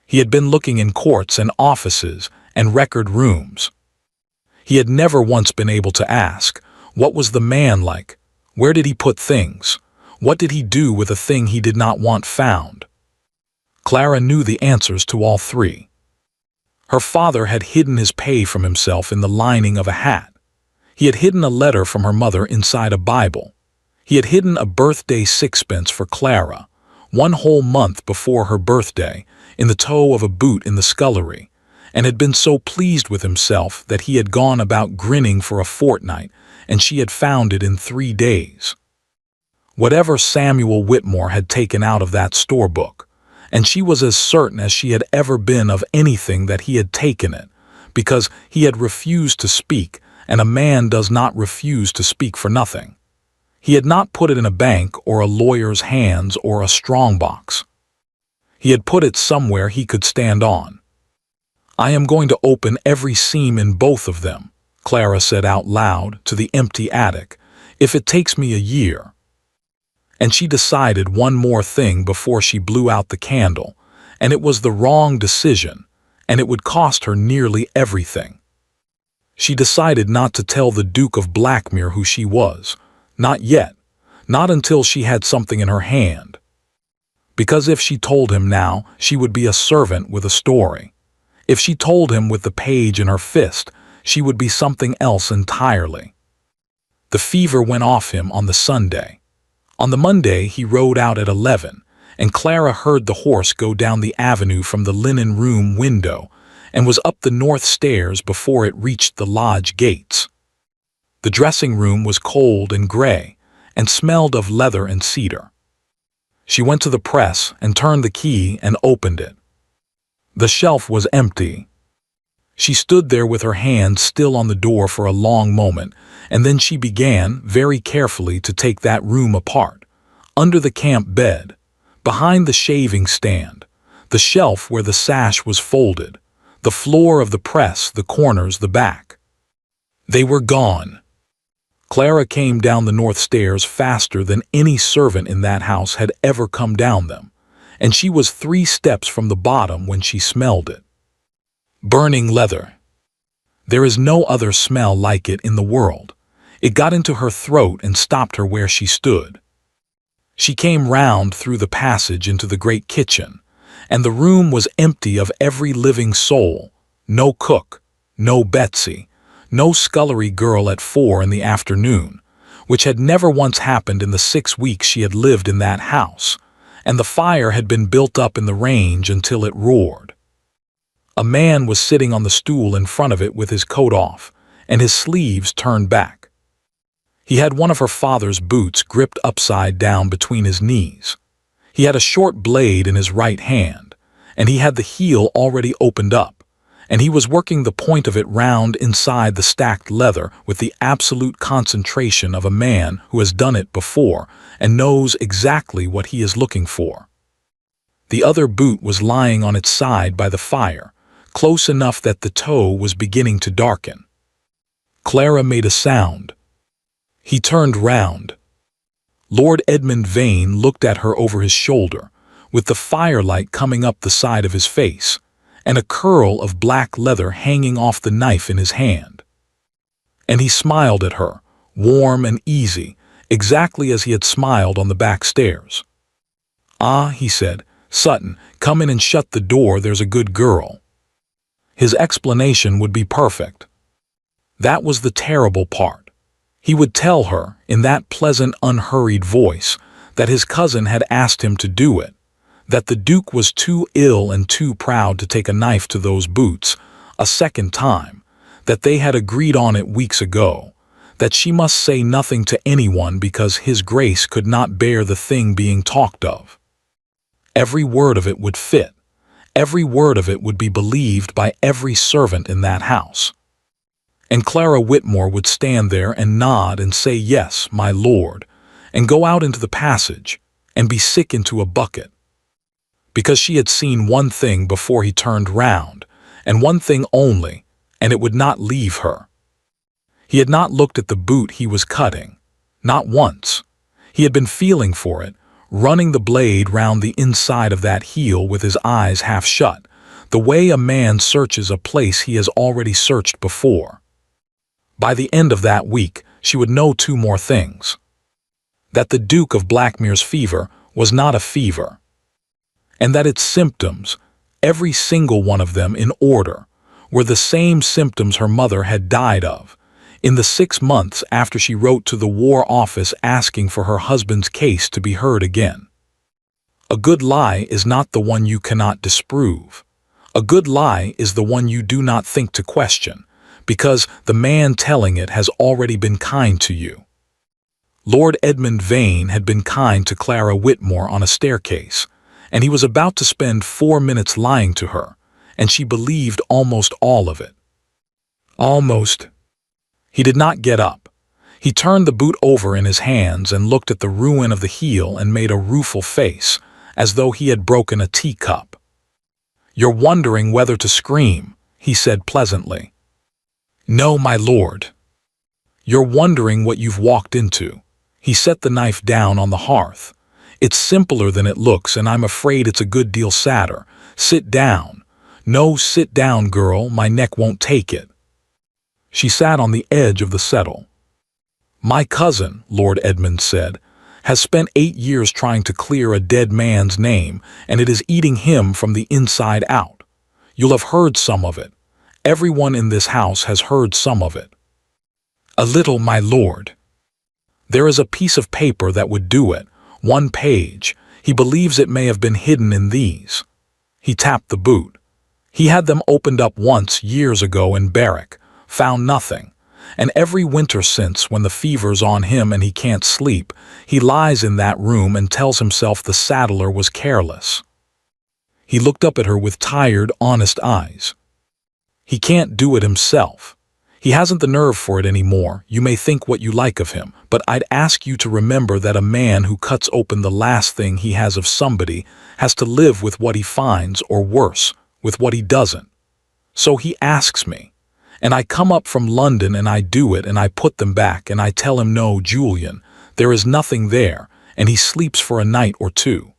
He had been looking in courts and offices and record rooms. He had never once been able to ask, what was the man like? Where did he put things? What did he do with a thing he did not want found? Clara knew the answers to all three. Her father had hidden his pay from himself in the lining of a hat. He had hidden a letter from her mother inside a Bible. He had hidden a birthday sixpence for Clara, 1 whole month before her birthday, in the toe of a boot in the scullery, and had been so pleased with himself that he had gone about grinning for a fortnight, and she had found it in 3 days. Whatever Samuel Whitmore had taken out of that storebook, and she was as certain as she had ever been of anything that he had taken it, because he had refused to speak, and a man does not refuse to speak for nothing. He had not put it in a bank or a lawyer's hands or a strongbox. He had put it somewhere he could stand on. "I am going to open every seam in both of them," Clara said out loud to the empty attic, "if it takes me a year." And she decided one more thing before she blew out the candle, and it was the wrong decision, and it would cost her nearly everything. She decided not to tell the Duke of Blackmere who she was, not yet, not until she had something in her hand. Because if she told him now, she would be a servant with a story. If she told him with the page in her fist, she would be something else entirely. The fever went off him on the Sunday. On the Monday he rode out at 11, and Clara heard the horse go down the avenue from the linen room window and was up the north stairs before it reached the lodge gates. The dressing room was cold and gray and smelled of leather and cedar. She went to the press and turned the key and opened it. The shelf was empty. She stood there with her hand still on the door for a long moment, and then she began, very carefully, to take that room apart. Under the camp bed, behind the shaving stand, the shelf where the sash was folded, the floor of the press, the corners, the back. They were gone. Clara came down the north stairs faster than any servant in that house had ever come down them, and she was 3 steps from the bottom when she smelled it. Burning leather. There is no other smell like it in the world. It got into her throat and stopped her where she stood. She came round through the passage into the great kitchen, and the room was empty of every living soul. No cook, no Betsy, no scullery girl at 4 in the afternoon, which had never once happened in the 6 weeks she had lived in that house, and the fire had been built up in the range until it roared. A man was sitting on the stool in front of it with his coat off, and his sleeves turned back. He had one of her father's boots gripped upside down between his knees. He had a short blade in his right hand, and he had the heel already opened up, and he was working the point of it round inside the stacked leather with the absolute concentration of a man who has done it before and knows exactly what he is looking for. The other boot was lying on its side by the fire, close enough that the toe was beginning to darken. Clara made a sound. He turned round. Lord Edmund Vane looked at her over his shoulder, with the firelight coming up the side of his face, and a curl of black leather hanging off the knife in his hand. And he smiled at her, warm and easy, exactly as he had smiled on the back stairs. "Ah," he said, "Sutton, come in and shut the door, there's a good girl." His explanation would be perfect. That was the terrible part. He would tell her, in that pleasant, unhurried voice, that his cousin had asked him to do it, that the Duke was too ill and too proud to take a knife to those boots a second time, that they had agreed on it weeks ago, that she must say nothing to anyone because His Grace could not bear the thing being talked of. Every word of it would fit. Every word of it would be believed by every servant in that house. And Clara Whitmore would stand there and nod and say, "Yes, my lord," and go out into the passage and be sick into a bucket. Because she had seen one thing before he turned round, and one thing only, and it would not leave her. He had not looked at the boot he was cutting, not once. He had been feeling for it, running the blade round the inside of that heel with his eyes half shut, the way a man searches a place he has already searched before. By the end of that week, she would know two more things. That the Duke of Blackmere's fever was not a fever, and that its symptoms, every single one of them in order, were the same symptoms her mother had died of, in the 6 months after she wrote to the War Office asking for her husband's case to be heard again. A good lie is not the one you cannot disprove. A good lie is the one you do not think to question, because the man telling it has already been kind to you. Lord Edmund Vane had been kind to Clara Whitmore on a staircase, and he was about to spend 4 minutes lying to her, and she believed almost all of it. Almost. He did not get up. He turned the boot over in his hands and looked at the ruin of the heel and made a rueful face, as though he had broken a teacup. "You're wondering whether to scream," he said pleasantly. "No, my lord." "You're wondering what you've walked into." He set the knife down on the hearth. "It's simpler than it looks, and I'm afraid it's a good deal sadder. Sit down. No, sit down, girl, my neck won't take it." She sat on the edge of the settle. "My cousin," Lord Edmund said, "has spent 8 years trying to clear a dead man's name, and it is eating him from the inside out. You'll have heard some of it. Everyone in this house has heard some of it." "A little, my lord." "There is a piece of paper that would do it, 1 page. He believes it may have been hidden in these." He tapped the boot. "He had them opened up once years ago in Berwick, found nothing, and every winter since, when the fever's on him and he can't sleep, he lies in that room and tells himself the saddler was careless." He looked up at her with tired, honest eyes. "He can't do it himself. He hasn't the nerve for it anymore. You may think what you like of him, but I'd ask you to remember that a man who cuts open the last thing he has of somebody has to live with what he finds, or worse, with what he doesn't. So he asks me, and I come up from London and I do it, and I put them back, and I tell him, 'No, Julian, there is nothing there,' and he sleeps for a night or 2.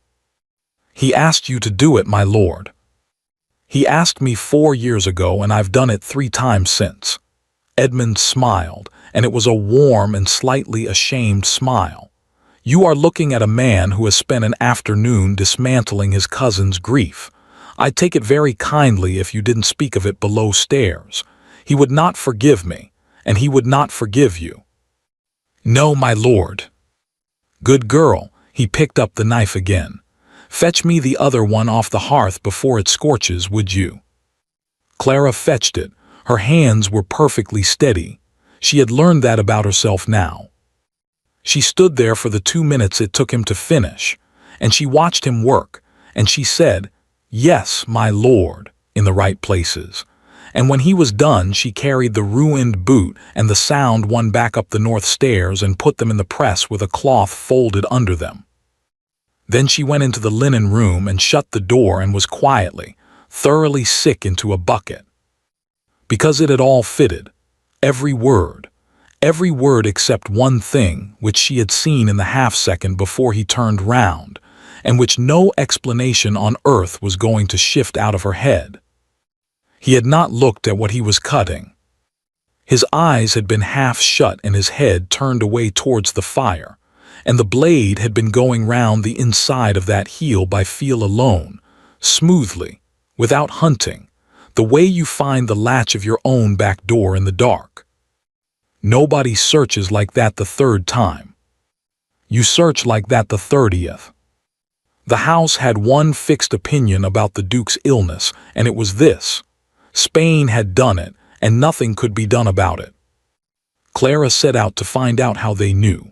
He asked you to do it, my lord." "He asked me 4 years ago, and I've done it 3 times since." Edmund smiled, and it was a warm and slightly ashamed smile. "You are looking at a man who has spent an afternoon dismantling his cousin's grief. I'd take it very kindly if you didn't speak of it below stairs. He would not forgive me, and he would not forgive you." "No, my lord." "Good girl." He picked up the knife again. "Fetch me the other one off the hearth before it scorches, would you?" Clara fetched it. Her hands were perfectly steady. She had learned that about herself now. She stood there for the 2 minutes it took him to finish, and she watched him work, and she said, "Yes, my lord," in the right places. And when he was done, she carried the ruined boot and the sound one back up the north stairs and put them in the press with a cloth folded under them. Then she went into the linen room and shut the door and was quietly, thoroughly sick into a bucket. Because it had all fitted, every word except one thing which she had seen in the half-second before he turned round, and which no explanation on earth was going to shift out of her head. He had not looked at what he was cutting. His eyes had been half shut and his head turned away towards the fire, and the blade had been going round the inside of that heel by feel alone, smoothly, without hunting, the way you find the latch of your own back door in the dark. Nobody searches like that the third time. You search like that the 30th. The house had one fixed opinion about the Duke's illness, and it was this: Spain had done it, and nothing could be done about it. Clara set out to find out how they knew.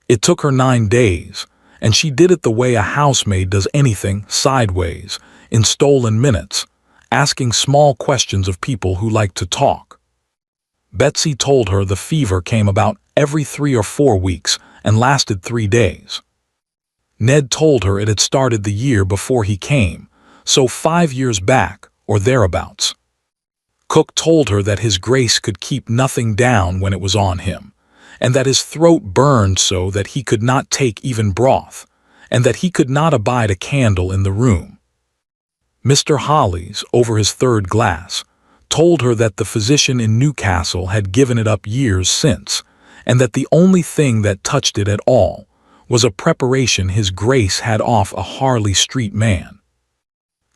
It took her 9 days, and she did it the way a housemaid does anything, sideways, in stolen minutes, asking small questions of people who like to talk. Betsy told her the fever came about every 3 or 4 weeks and lasted 3 days. Ned told her it had started the year before he came, so 5 years back, or thereabouts. Cook told her that his Grace could keep nothing down when it was on him, and that his throat burned so that he could not take even broth, and that he could not abide a candle in the room. Mr. Hollies, over his 3rd glass, told her that the physician in Newcastle had given it up years since, and that the only thing that touched it at all was a preparation his Grace had off a Harley Street man.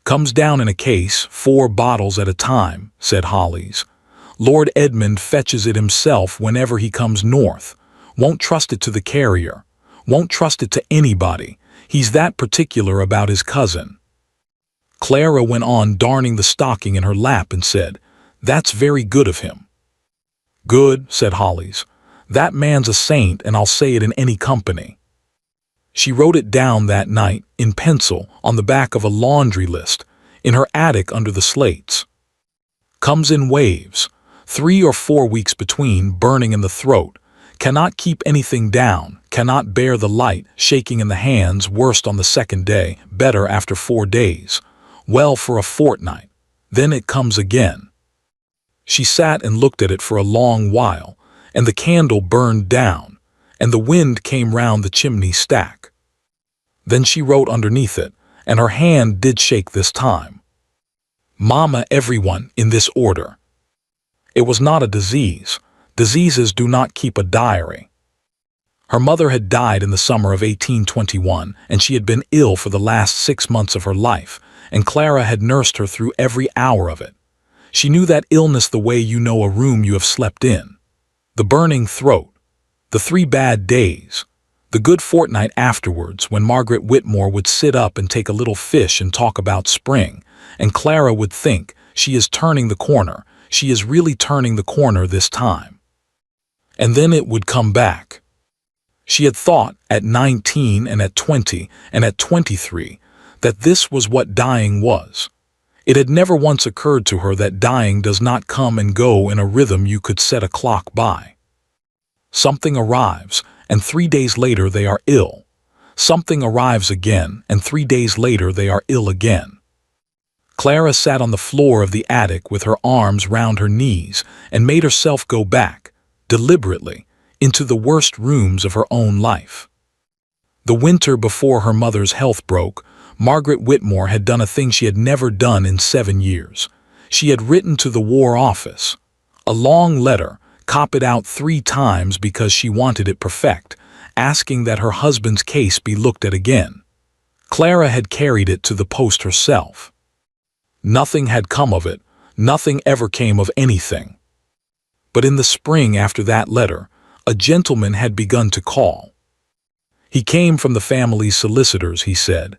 Comes down in a case, 4 bottles at a time, said Hollies. Lord Edmund fetches it himself whenever he comes north. Won't trust it to the carrier. Won't trust it to anybody. He's that particular about his cousin. Clara went on darning the stocking in her lap and said, "That's very good of him." "Good," said Hollies. "That man's a saint, and I'll say it in any company." She wrote it down that night, in pencil, on the back of a laundry list, in her attic under the slates. Comes in waves, 3 or 4 weeks between, burning in the throat, cannot keep anything down, cannot bear the light, shaking in the hands, worst on the 2nd day, better after 4 days, well for a fortnight, then it comes again. She sat and looked at it for a long while, and the candle burned down, and the wind came round the chimney stack. Then she wrote underneath it, and her hand did shake this time. "Mama, everyone, in this order." It was not a disease. Diseases do not keep a diary. Her mother had died in the summer of 1821, and she had been ill for the last 6 months of her life, and Clara had nursed her through every hour of it. She knew that illness the way you know a room you have slept in. The burning throat, the 3 bad days, the good fortnight afterwards when Margaret Whitmore would sit up and take a little fish and talk about spring, and Clara would think, she is turning the corner, she is really turning the corner this time. And then it would come back. She had thought, at 19 and at 20 and at 23, that this was what dying was. It had never once occurred to her that dying does not come and go in a rhythm you could set a clock by. Something arrives, and 3 days later they are ill. Something arrives again, and 3 days later they are ill again. Clara sat on the floor of the attic with her arms round her knees and made herself go back, deliberately, into the worst rooms of her own life. The winter before her mother's health broke, Margaret Whitmore had done a thing she had never done in 7 years. She had written to the War Office. A long letter, copied out 3 times because she wanted it perfect, asking that her husband's case be looked at again. Clara had carried it to the post herself. Nothing had come of it. Nothing ever came of anything. But in the spring after that letter, a gentleman had begun to call. He came from the family's solicitors, he said.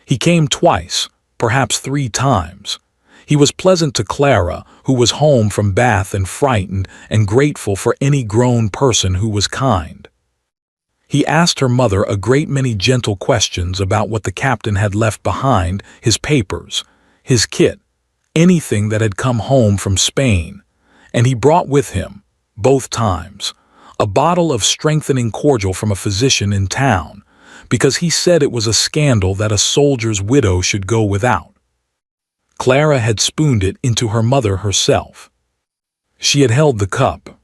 He came twice, perhaps 3 times. He was pleasant to Clara, who was home from Bath and frightened and grateful for any grown person who was kind. He asked her mother a great many gentle questions about what the captain had left behind, his papers, his kit, anything that had come home from Spain, and he brought with him, both times, a bottle of strengthening cordial from a physician in town, because he said it was a scandal that a soldier's widow should go without. Clara had spooned it into her mother herself. She had held the cup.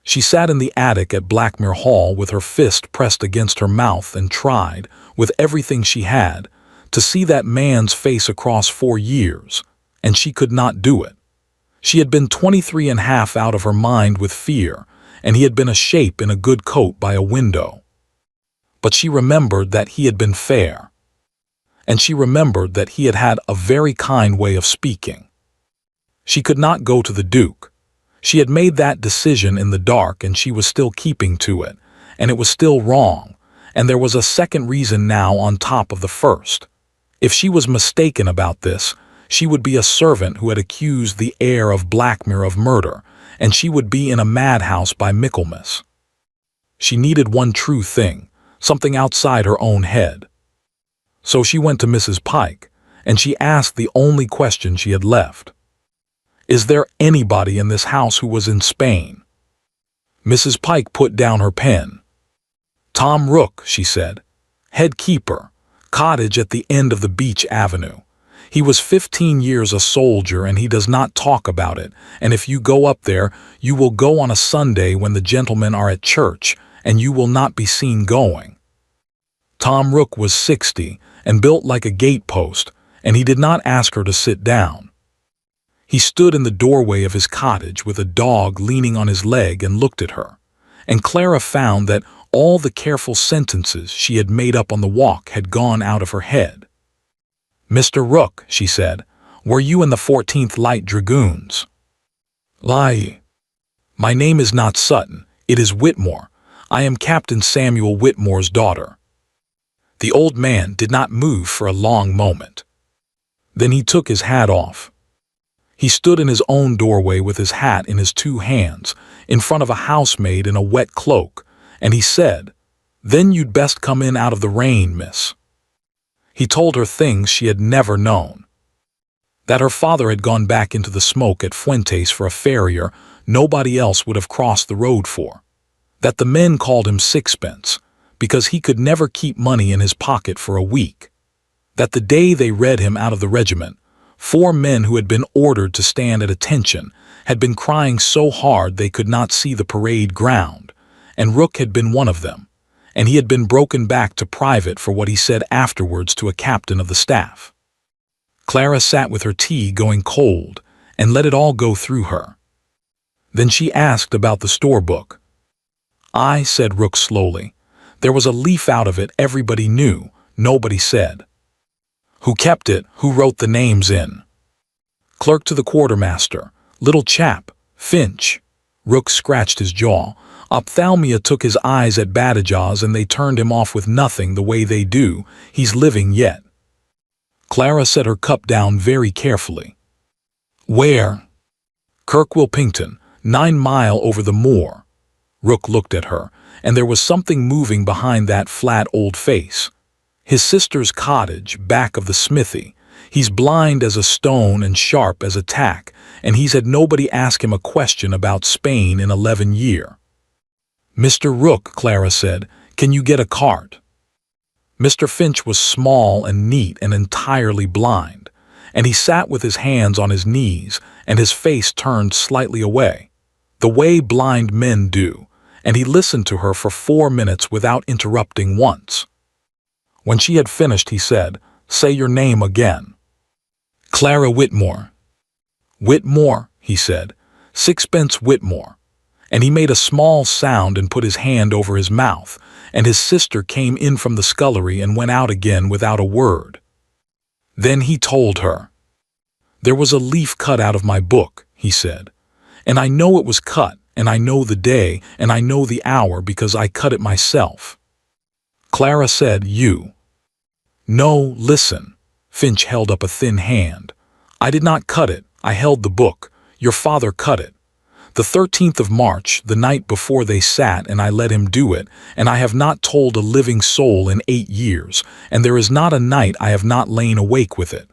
She sat in the attic at Blackmere Hall with her fist pressed against her mouth and tried, with everything she had, to see that man's face across 4 years, and she could not do it. She had been 23½ out of her mind with fear, and he had been a shape in a good coat by a window. but she remembered that he had been fair. And she remembered that he had had a very kind way of speaking. She could not go to the Duke. She had made that decision in the dark and she was still keeping to it, and it was still wrong, and there was a second reason now on top of the first. If she was mistaken about this, she would be a servant who had accused the heir of Blackmere of murder, and she would be in a madhouse by Michaelmas. She needed one true thing, something outside her own head. So she went to Mrs. Pike, and she asked the only question she had left. "Is there anybody in this house who was in Spain?" Mrs. Pike put down her pen. "Tom Rook," she said. "Head keeper, cottage at the end of the Beach Avenue. He was 15 years a soldier and he does not talk about it, and if you go up there, you will go on a Sunday when the gentlemen are at church, and you will not be seen going." Tom Rook was 60 and built like a gatepost, and he did not ask her to sit down. He stood in the doorway of his cottage with a dog leaning on his leg and looked at her, and Clara found that all the careful sentences she had made up on the walk had gone out of her head. "Mr. Rook," she said, "were you in the 14th Light Dragoons?" "Lie. My name is not Sutton, it is Whitmore. I am Captain Samuel Whitmore's daughter." The old man did not move for a long moment. Then he took his hat off. He stood in his own doorway with his hat in his two hands, in front of a housemaid in a wet cloak, and he said, "Then you'd best come in out of the rain, miss." He told her things she had never known. That her father had gone back into the smoke at Fuentes for a farrier nobody else would have crossed the road for. That the men called him Sixpence, because he could never keep money in his pocket for a week. That the day they read him out of the regiment, 4 men who had been ordered to stand at attention had been crying so hard they could not see the parade ground, and Rook had been one of them, and he had been broken back to private for what he said afterwards to a captain of the staff. Clara sat with her tea going cold and let it all go through her. Then she asked about the store book. "I," said Rook slowly. "There was a leaf out of it everybody knew, nobody said." "Who kept it? Who wrote the names in?" "Clerk to the quartermaster. Little chap. Finch." Rook scratched his jaw. "Ophthalmia took his eyes at Badajoz and they turned him off with nothing the way they do. He's living yet." Clara set her cup down very carefully. "Where?" "Kirkwilpington, 9 mile over the moor." Rook looked at her, and there was something moving behind that flat old face. "His sister's cottage, back of the smithy. He's blind as a stone and sharp as a tack, and he's had nobody ask him a question about Spain in 11 year." "Mr. Rook," Clara said, "can you get a cart?" Mr. Finch was small and neat and entirely blind, and he sat with his hands on his knees and his face turned slightly away, the way blind men do, and he listened to her for 4 minutes without interrupting once. When she had finished, he said, "Say your name again." "Clara Whitmore." "Whitmore," he said, "Sixpence Whitmore." And he made a small sound and put his hand over his mouth, and his sister came in from the scullery and went out again without a word. Then he told her. "There was a leaf cut out of my book," he said, "and I know it was cut, and I know the day, and I know the hour because I cut it myself." Clara said, "You." "No, listen." Finch held up a thin hand. "I did not cut it. I held the book. Your father cut it. The 13th of March, the night before they sat, and I let him do it, and I have not told a living soul in 8 years, and there is not a night I have not lain awake with it."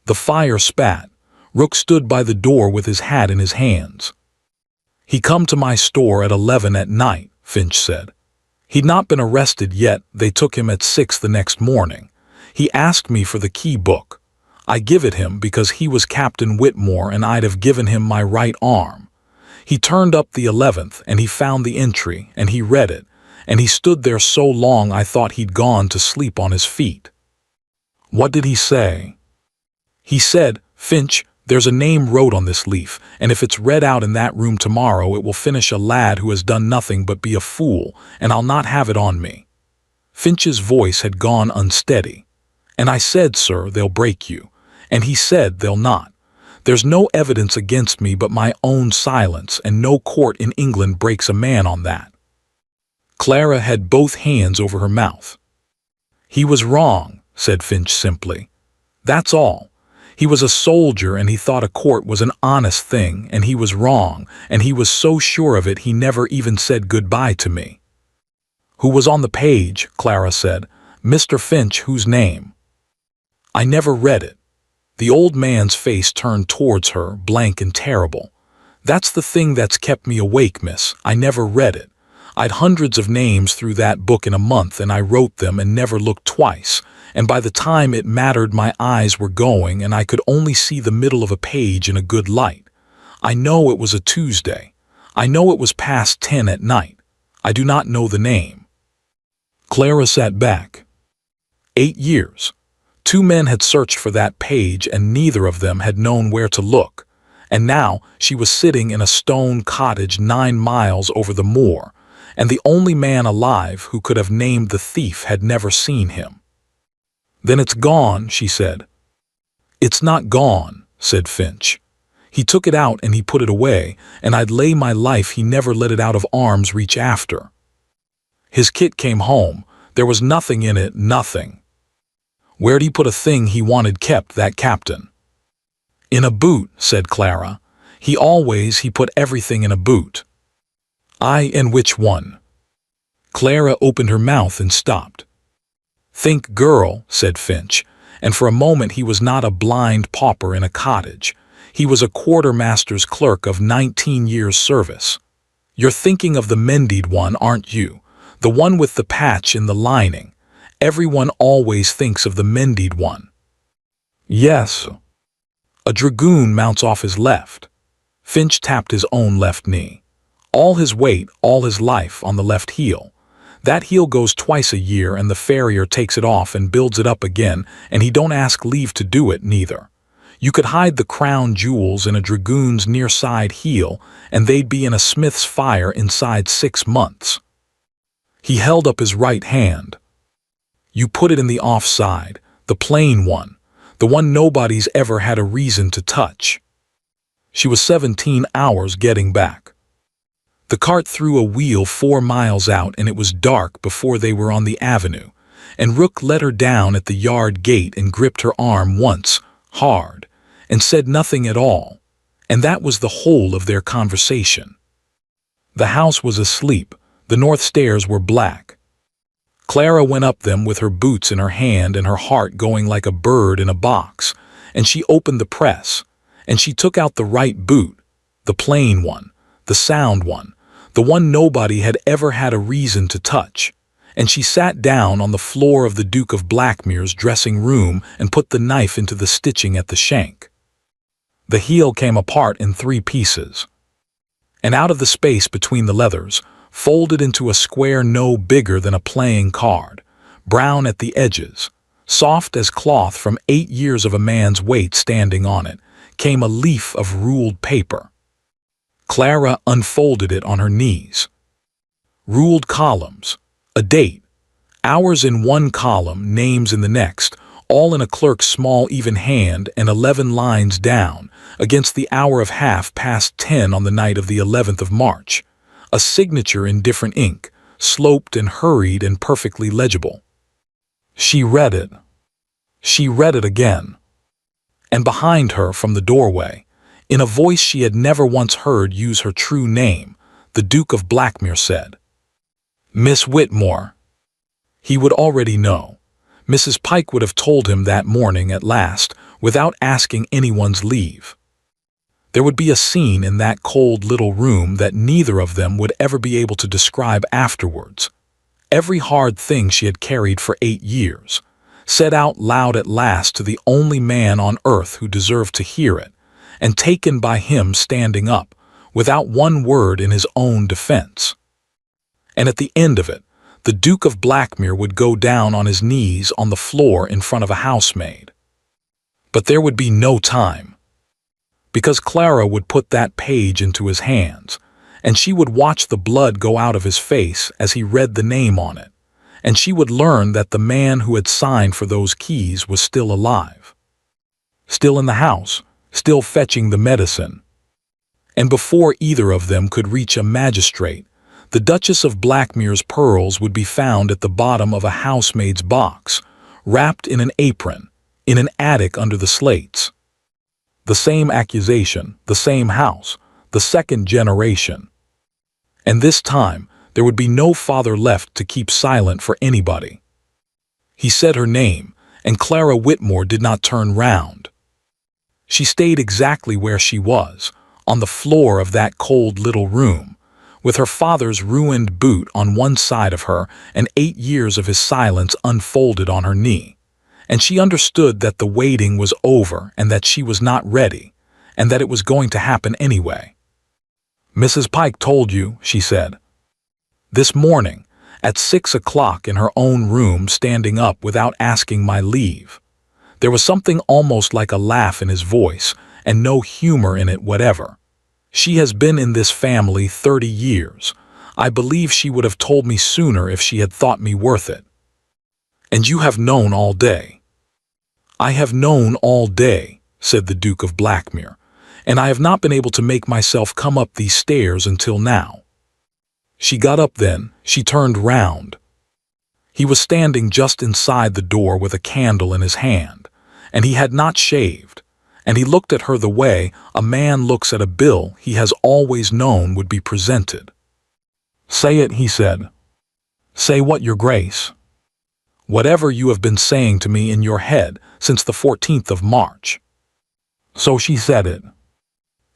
The fire spat. Rook stood by the door with his hat in his hands. "He come to my store at 11 at night," Finch said. "He'd not been arrested yet, they took him at 6 the next morning. He asked me for the key book. I give it him because he was Captain Whitmore and I'd have given him my right arm. He turned up the 11th and he found the entry and he read it, and he stood there so long I thought he'd gone to sleep on his feet." "What did he say?" "He said, 'Finch, there's a name wrote on this leaf, and if it's read out in that room tomorrow it will finish a lad who has done nothing but be a fool, and I'll not have it on me.' Finch's voice had gone unsteady. "And I said, sir, they'll break you. And he said they'll not. There's no evidence against me but my own silence, and no court in England breaks a man on that." Clara had both hands over her mouth. "He was wrong," said Finch simply. "That's all. He was a soldier and he thought a court was an honest thing, and he was wrong, and he was so sure of it he never even said goodbye to me." "Who was on the page?" Clara said. "Mr. Finch, whose name?" "I never read it." The old man's face turned towards her, blank and terrible. "That's the thing that's kept me awake, miss. I never read it. I'd hundreds of names through that book in a month, and I wrote them and never looked twice, and by the time it mattered my eyes were going and I could only see the middle of a page in a good light. I know it was a Tuesday. I know it was past 10 at night. I do not know the name." Clara sat back. 8 years. 2 men had searched for that page and neither of them had known where to look. And now she was sitting in a stone cottage 9 miles over the moor, and the only man alive who could have named the thief had never seen him. "Then it's gone," she said. "It's not gone," said Finch. "He took it out and he put it away, and I'd lay my life he never let it out of arm's reach after. His kit came home. There was nothing in it, nothing. Where'd he put a thing he wanted kept, that captain?" "In a boot," said Clara. He put everything in a boot." "And which one?" Clara opened her mouth and stopped. "Think, girl," said Finch, and for a moment he was not a blind pauper in a cottage. He was a quartermaster's clerk of 19 years' service. "You're thinking of the Mendied one, aren't you? The one with the patch in the lining. Everyone always thinks of the Mendied one." "Yes." "A dragoon mounts off his left." Finch tapped his own left knee. "All his weight, all his life, on the left heel. That heel goes twice a year and the farrier takes it off and builds it up again, and he don't ask leave to do it, neither. You could hide the crown jewels in a dragoon's near side heel, and they'd be in a smith's fire inside 6 months. He held up his right hand. "You put it in the offside, the plain one, the one nobody's ever had a reason to touch." She was 17 hours getting back. The cart threw a wheel 4 miles out and it was dark before they were on the avenue, and Rook let her down at the yard gate and gripped her arm once, hard, and said nothing at all, and that was the whole of their conversation. The house was asleep. The north stairs were black. Clara went up them with her boots in her hand and her heart going like a bird in a box, and she opened the press, and she took out the right boot, the plain one, the sound one, the one nobody had ever had a reason to touch, and she sat down on the floor of the Duke of Blackmere's dressing room and put the knife into the stitching at the shank. The heel came apart in 3 pieces, and out of the space between the leathers, folded into a square no bigger than a playing card, brown at the edges, soft as cloth from 8 years of a man's weight standing on it, came a leaf of ruled paper. Clara unfolded it on her knees. Ruled columns, a date, hours in one column, names in the next, all in a clerk's small even hand, and 11 lines down, against the hour of 10:30 on the night of the 11th of March. A signature in different ink, sloped and hurried and perfectly legible. She read it. She read it again. And behind her, from the doorway, in a voice she had never once heard use her true name, the Duke of Blackmere said, "Miss Whitmore." He would already know. Mrs. Pike would have told him that morning at last, without asking anyone's leave. There would be a scene in that cold little room that neither of them would ever be able to describe afterwards. Every hard thing she had carried for 8 years, said out loud at last to the only man on earth who deserved to hear it, and taken by him standing up, without one word in his own defense. And at the end of it, the Duke of Blackmere would go down on his knees on the floor in front of a housemaid. But there would be no time, because Clara would put that page into his hands, and she would watch the blood go out of his face as he read the name on it, and she would learn that the man who had signed for those keys was still alive. Still in the house, still fetching the medicine. And before either of them could reach a magistrate, the Duchess of Blackmere's pearls would be found at the bottom of a housemaid's box, wrapped in an apron, in an attic under the slates. The same accusation, the same house, the second generation. And this time, there would be no father left to keep silent for anybody. He said her name, and Clara Whitmore did not turn round. She stayed exactly where she was, on the floor of that cold little room, with her father's ruined boot on one side of her and 8 years of his silence unfolded on her knee. And she understood that the waiting was over and that she was not ready, and that it was going to happen anyway. "Mrs. Pike told you," she said. "This morning, at 6 o'clock in her own room, standing up without asking my leave." There was something almost like a laugh in his voice, and no humor in it whatever. "She has been in this family 30 years. I believe she would have told me sooner if she had thought me worth it." "And you have known all day." "I have known all day," said the Duke of Blackmere, "and I have not been able to make myself come up these stairs until now." She got up then, she turned round. He was standing just inside the door with a candle in his hand, and he had not shaved, and he looked at her the way a man looks at a bill he has always known would be presented. "Say it," he said. "Say what, Your Grace?" "Whatever you have been saying to me in your head since the 14th of March." So she said it.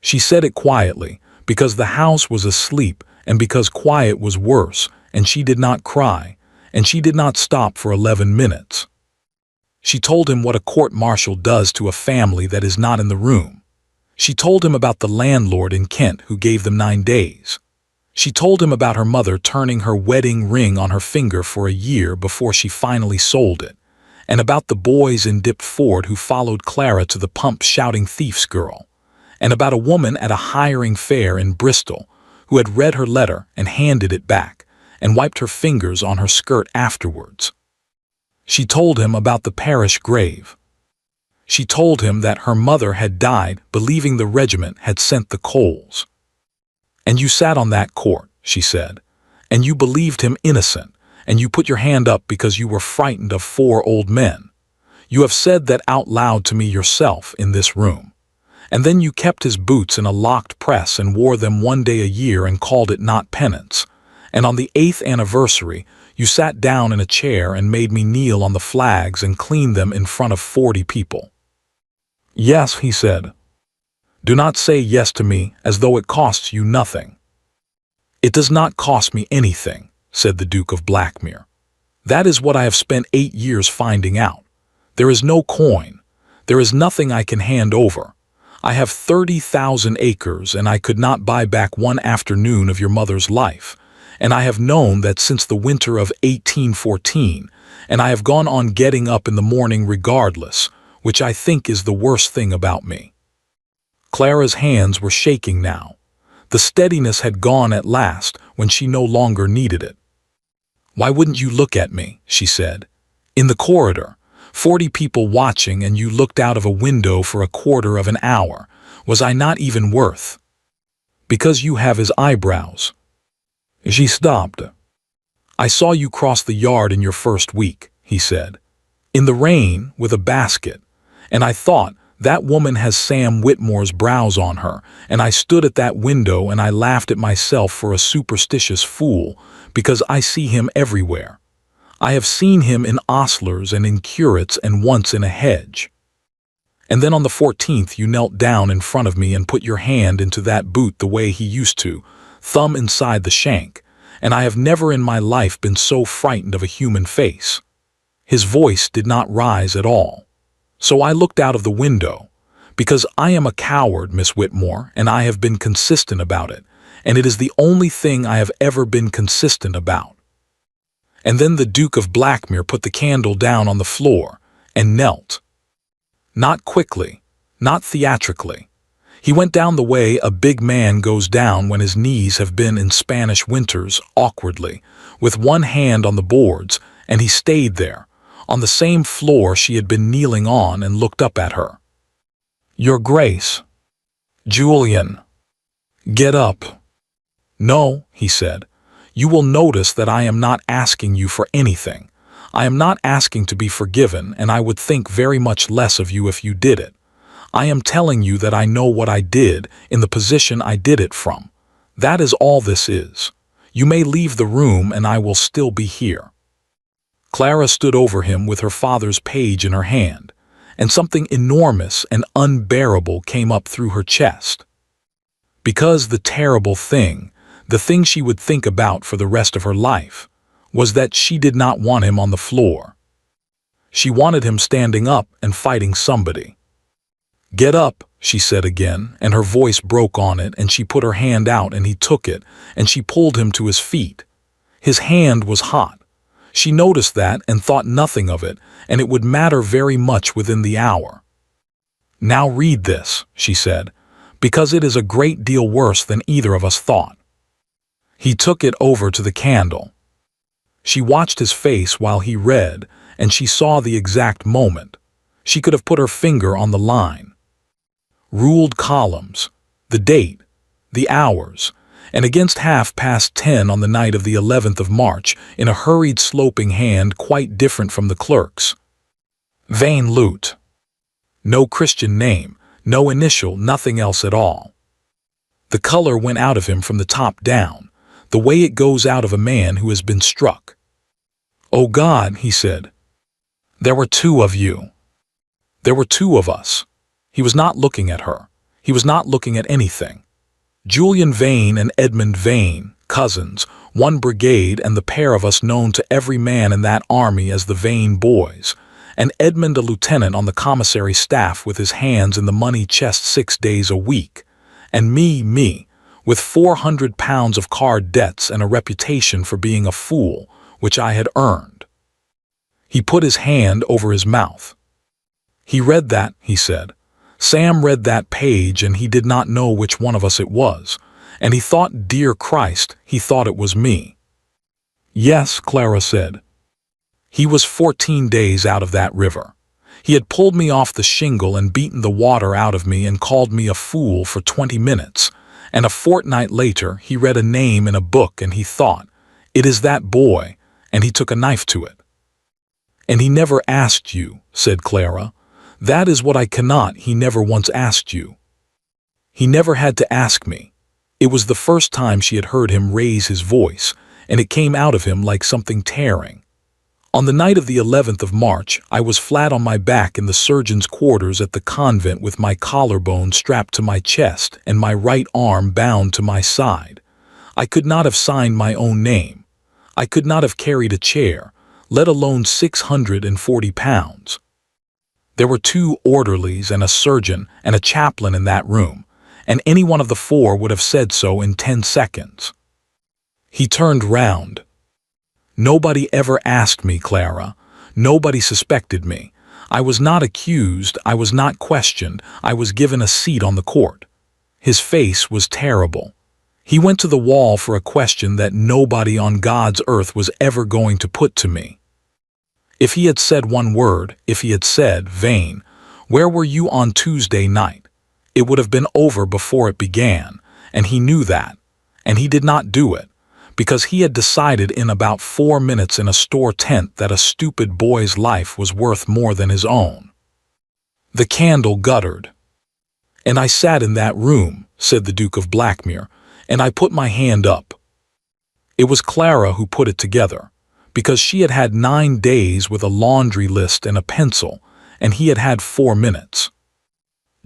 She said it quietly, because the house was asleep and because quiet was worse, and she did not cry, and she did not stop for 11 minutes. She told him what a court-martial does to a family that is not in the room. She told him about the landlord in Kent who gave them 9 days. She told him about her mother turning her wedding ring on her finger for a year before she finally sold it, and about the boys in Dipford who followed Clara to the pump shouting "Thief's girl," and about a woman at a hiring fair in Bristol who had read her letter and handed it back, and wiped her fingers on her skirt afterwards. She told him about the parish grave. She told him that her mother had died believing the regiment had sent the coals. "And you sat on that court," she said, "and you believed him innocent, and you put your hand up because you were frightened of 4 old men. You have said that out loud to me yourself in this room. And then you kept his boots in a locked press and wore them 1 day a year and called it not penance. And on the 8th anniversary, you sat down in a chair and made me kneel on the flags and clean them in front of 40 people." "Yes," he said. "Do not say yes to me as though it costs you nothing." "It does not cost me anything," said the Duke of Blackmere. "That is what I have spent 8 years finding out. There is no coin. There is nothing I can hand over. I have 30,000 acres, and I could not buy back 1 afternoon of your mother's life. And I have known that since the winter of 1814, and I have gone on getting up in the morning regardless, which I think is the worst thing about me." Clara's hands were shaking now. The steadiness had gone at last when she no longer needed it. "Why wouldn't you look at me?" she said. "In the corridor, 40 people watching, and you looked out of a window for a quarter of an hour. Was I not even worth?" "Because you have his eyebrows." She stopped. "I saw you cross the yard in your first week," he said, "in the rain with a basket, and I thought, that woman has Sam Whitmore's brows on her, and I stood at that window and I laughed at myself for a superstitious fool, because I see him everywhere. I have seen him in ostlers and in curates and once in a hedge. And then on the 14th you knelt down in front of me and put your hand into that boot the way he used to, thumb inside the shank, and I have never in my life been so frightened of a human face." His voice did not rise at all. "So I looked out of the window, because I am a coward, Miss Whitmore, and I have been consistent about it, and it is the only thing I have ever been consistent about." And then the Duke of Blackmere put the candle down on the floor and knelt. Not quickly, not theatrically. He went down the way a big man goes down when his knees have been in Spanish winters, awkwardly, with one hand on the boards and he stayed there, on the same floor she had been kneeling on, and looked up at her. "Your Grace." "Julian, get up." "No," he said. "You will notice that I am not asking you for anything. I am not asking to be forgiven, and I would think very much less of you if you did it. I am telling you that I know what I did in the position I did it from. That is all this is. You may leave the room and I will still be here." Clara stood over him with her father's page in her hand, and something enormous and unbearable came up through her chest. Because the terrible thing, the thing she would think about for the rest of her life, was that she did not want him on the floor. She wanted him standing up and fighting somebody. "Get up," she said again, and her voice broke on it, and she put her hand out and he took it, and she pulled him to his feet. His hand was hot. She noticed that and thought nothing of it, and it would matter very much within the hour. "Now read this," she said, "because it is a great deal worse than either of us thought." He took it over to the candle. She watched his face while he read, and she saw the exact moment. She could have put her finger on the line. Ruled columns, the date, the hours, and against 10:30 on the night of the 11th of March, in a hurried sloping hand quite different from the clerk's. Vane Lute. No Christian name, no initial, nothing else at all. The color went out of him from the top down, the way it goes out of a man who has been struck. "Oh God," he said. "There were two of you. There were two of us." He was not looking at her. He was not looking at anything. Julian Vane and Edmund Vane, cousins, one brigade, and the pair of us known to every man in that army as the Vane Boys, and Edmund a lieutenant on the commissary staff with his hands in the money chest 6 days a week, and me, with 400 pounds of card debts and a reputation for being a fool, which I had earned. He put his hand over his mouth. "He read that," he said. "Sam read that page, and he did not know which one of us it was, and he thought, dear Christ, he thought it was me." "Yes," Clara said. "He was 14 days out of that river. He had pulled me off the shingle and beaten the water out of me and called me a fool for 20 minutes, and a fortnight later he read a name in a book and he thought, 'It is that boy,' and he took a knife to it." "And he never asked you," said Clara. "That is what I cannot. He never once asked you." He never had to ask me. It was the first time she had heard him raise his voice, and it came out of him like something tearing. "On the night of the 11th of March, I was flat on my back in the surgeon's quarters at the convent with my collarbone strapped to my chest and my right arm bound to my side. I could not have signed my own name. I could not have carried a chair, let alone 640 pounds. There were 2 orderlies and a surgeon and a chaplain in that room, and any one of the 4 would have said so in 10 seconds. He turned round. "Nobody ever asked me, Clara. Nobody suspected me. I was not accused, I was not questioned, I was given a seat on the court." His face was terrible. He went to the wall for a question that nobody on God's earth was ever going to put to me. If he had said one word, if he had said, "Vane, where were you on Tuesday night?" it would have been over before it began, and he knew that, and he did not do it, because he had decided in about 4 minutes in a store tent that a stupid boy's life was worth more than his own. The candle guttered. "And I sat in that room," said the Duke of Blackmere, "and I put my hand up." It was Clara who put it together, because she had had 9 days with a laundry list and a pencil, and he had had 4 minutes.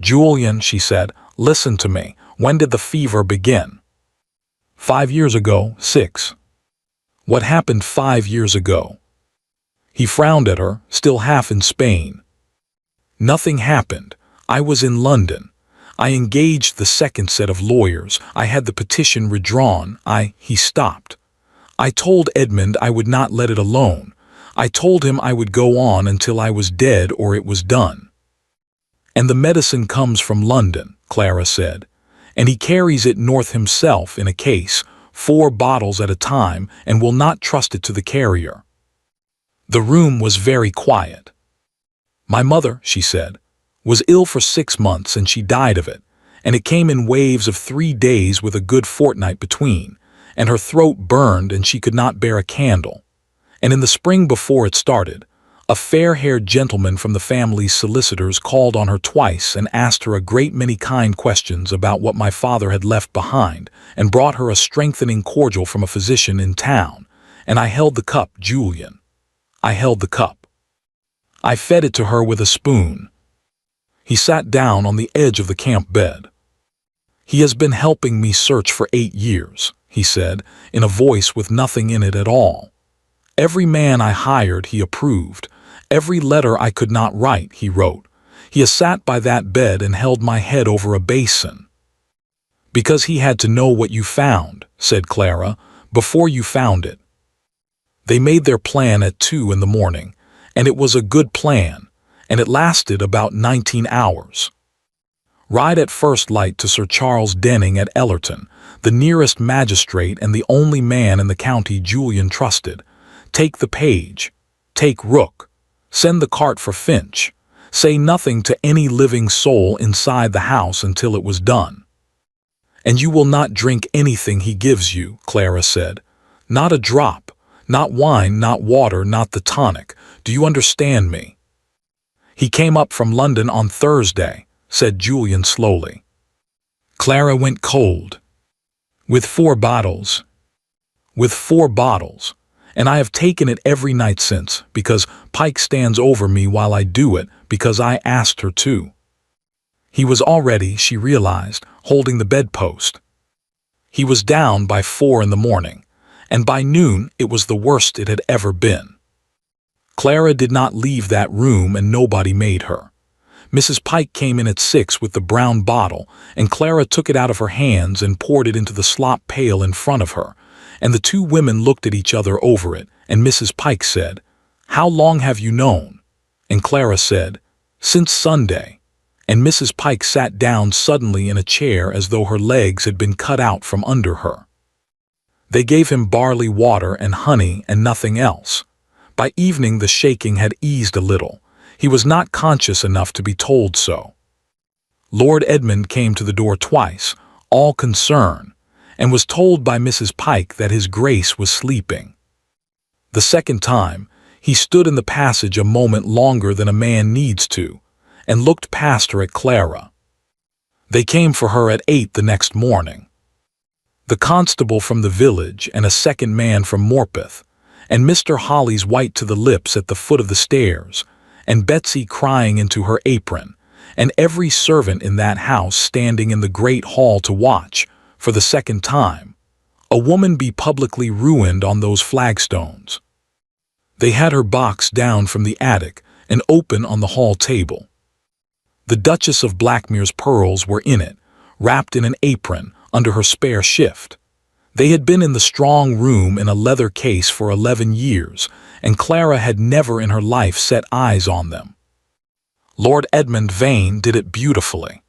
"Julian," she said, "listen to me. When did the fever begin?" 5 years ago, 6. "What happened 5 years ago?" He frowned at her, still half in Spain. "Nothing happened. I was in London. I engaged the second set of lawyers. I had the petition redrawn. He stopped. I told Edmund I would not let it alone. I told him I would go on until I was dead or it was done." "And the medicine comes from London," Clara said, "and he carries it north himself in a case, 4 bottles at a time, and will not trust it to the carrier." The room was very quiet. "My mother," she said, "was ill for 6 months and she died of it, and it came in waves of 3 days with a good fortnight between, and her throat burned and she could not bear a candle. And in the spring before it started, a fair-haired gentleman from the family's solicitors called on her twice and asked her a great many kind questions about what my father had left behind, and brought her a strengthening cordial from a physician in town, and I held the cup, Julian. I held the cup. I fed it to her with a spoon." He sat down on the edge of the camp bed. "He has been helping me search for 8 years, he said, in a voice with nothing in it at all. "Every man I hired he approved. Every letter I could not write he wrote. He has sat by that bed and held my head over a basin." "Because he had to know what you found," said Clara, "before you found it." They made their plan at 2 in the morning, and it was a good plan, and it lasted about 19 hours. Ride at first light to Sir Charles Denning at Ellerton, the nearest magistrate and the only man in the county Julian trusted. Take the page. Take Rook. Send the cart for Finch. Say nothing to any living soul inside the house until it was done. "And you will not drink anything he gives you," Clara said. "Not a drop. Not wine, not water, not the tonic. Do you understand me?" "He came up from London on Thursday," said Julian slowly. Clara went cold. "With 4 bottles. With 4 bottles. And I have taken it every night since, because Pike stands over me while I do it, because I asked her to." He was already, she realized, holding the bedpost. He was down by 4 in the morning, and by noon it was the worst it had ever been. Clara did not leave that room, and nobody made her. Mrs. Pike came in at 6 with the brown bottle, and Clara took it out of her hands and poured it into the slop pail in front of her, and the 2 women looked at each other over it, and Mrs. Pike said, "How long have you known?" And Clara said, "Since Sunday." And Mrs. Pike sat down suddenly in a chair as though her legs had been cut out from under her. They gave him barley water and honey and nothing else. By evening the shaking had eased a little. He was not conscious enough to be told so. Lord Edmund came to the door twice, all concern, and was told by Mrs. Pike that his Grace was sleeping. The second time, he stood in the passage a moment longer than a man needs to, and looked past her at Clara. They came for her at 8 the next morning. The constable from the village and a second man from Morpeth, and Mr. Holly's white to the lips at the foot of the stairs, and Betsy crying into her apron, and every servant in that house standing in the great hall to watch, for the second time, a woman be publicly ruined on those flagstones. They had her box down from the attic and open on the hall table. The Duchess of Blackmere's pearls were in it, wrapped in an apron under her spare shift. They had been in the strong room in a leather case for 11 years, and Clara had never in her life set eyes on them. Lord Edmund Vane did it beautifully.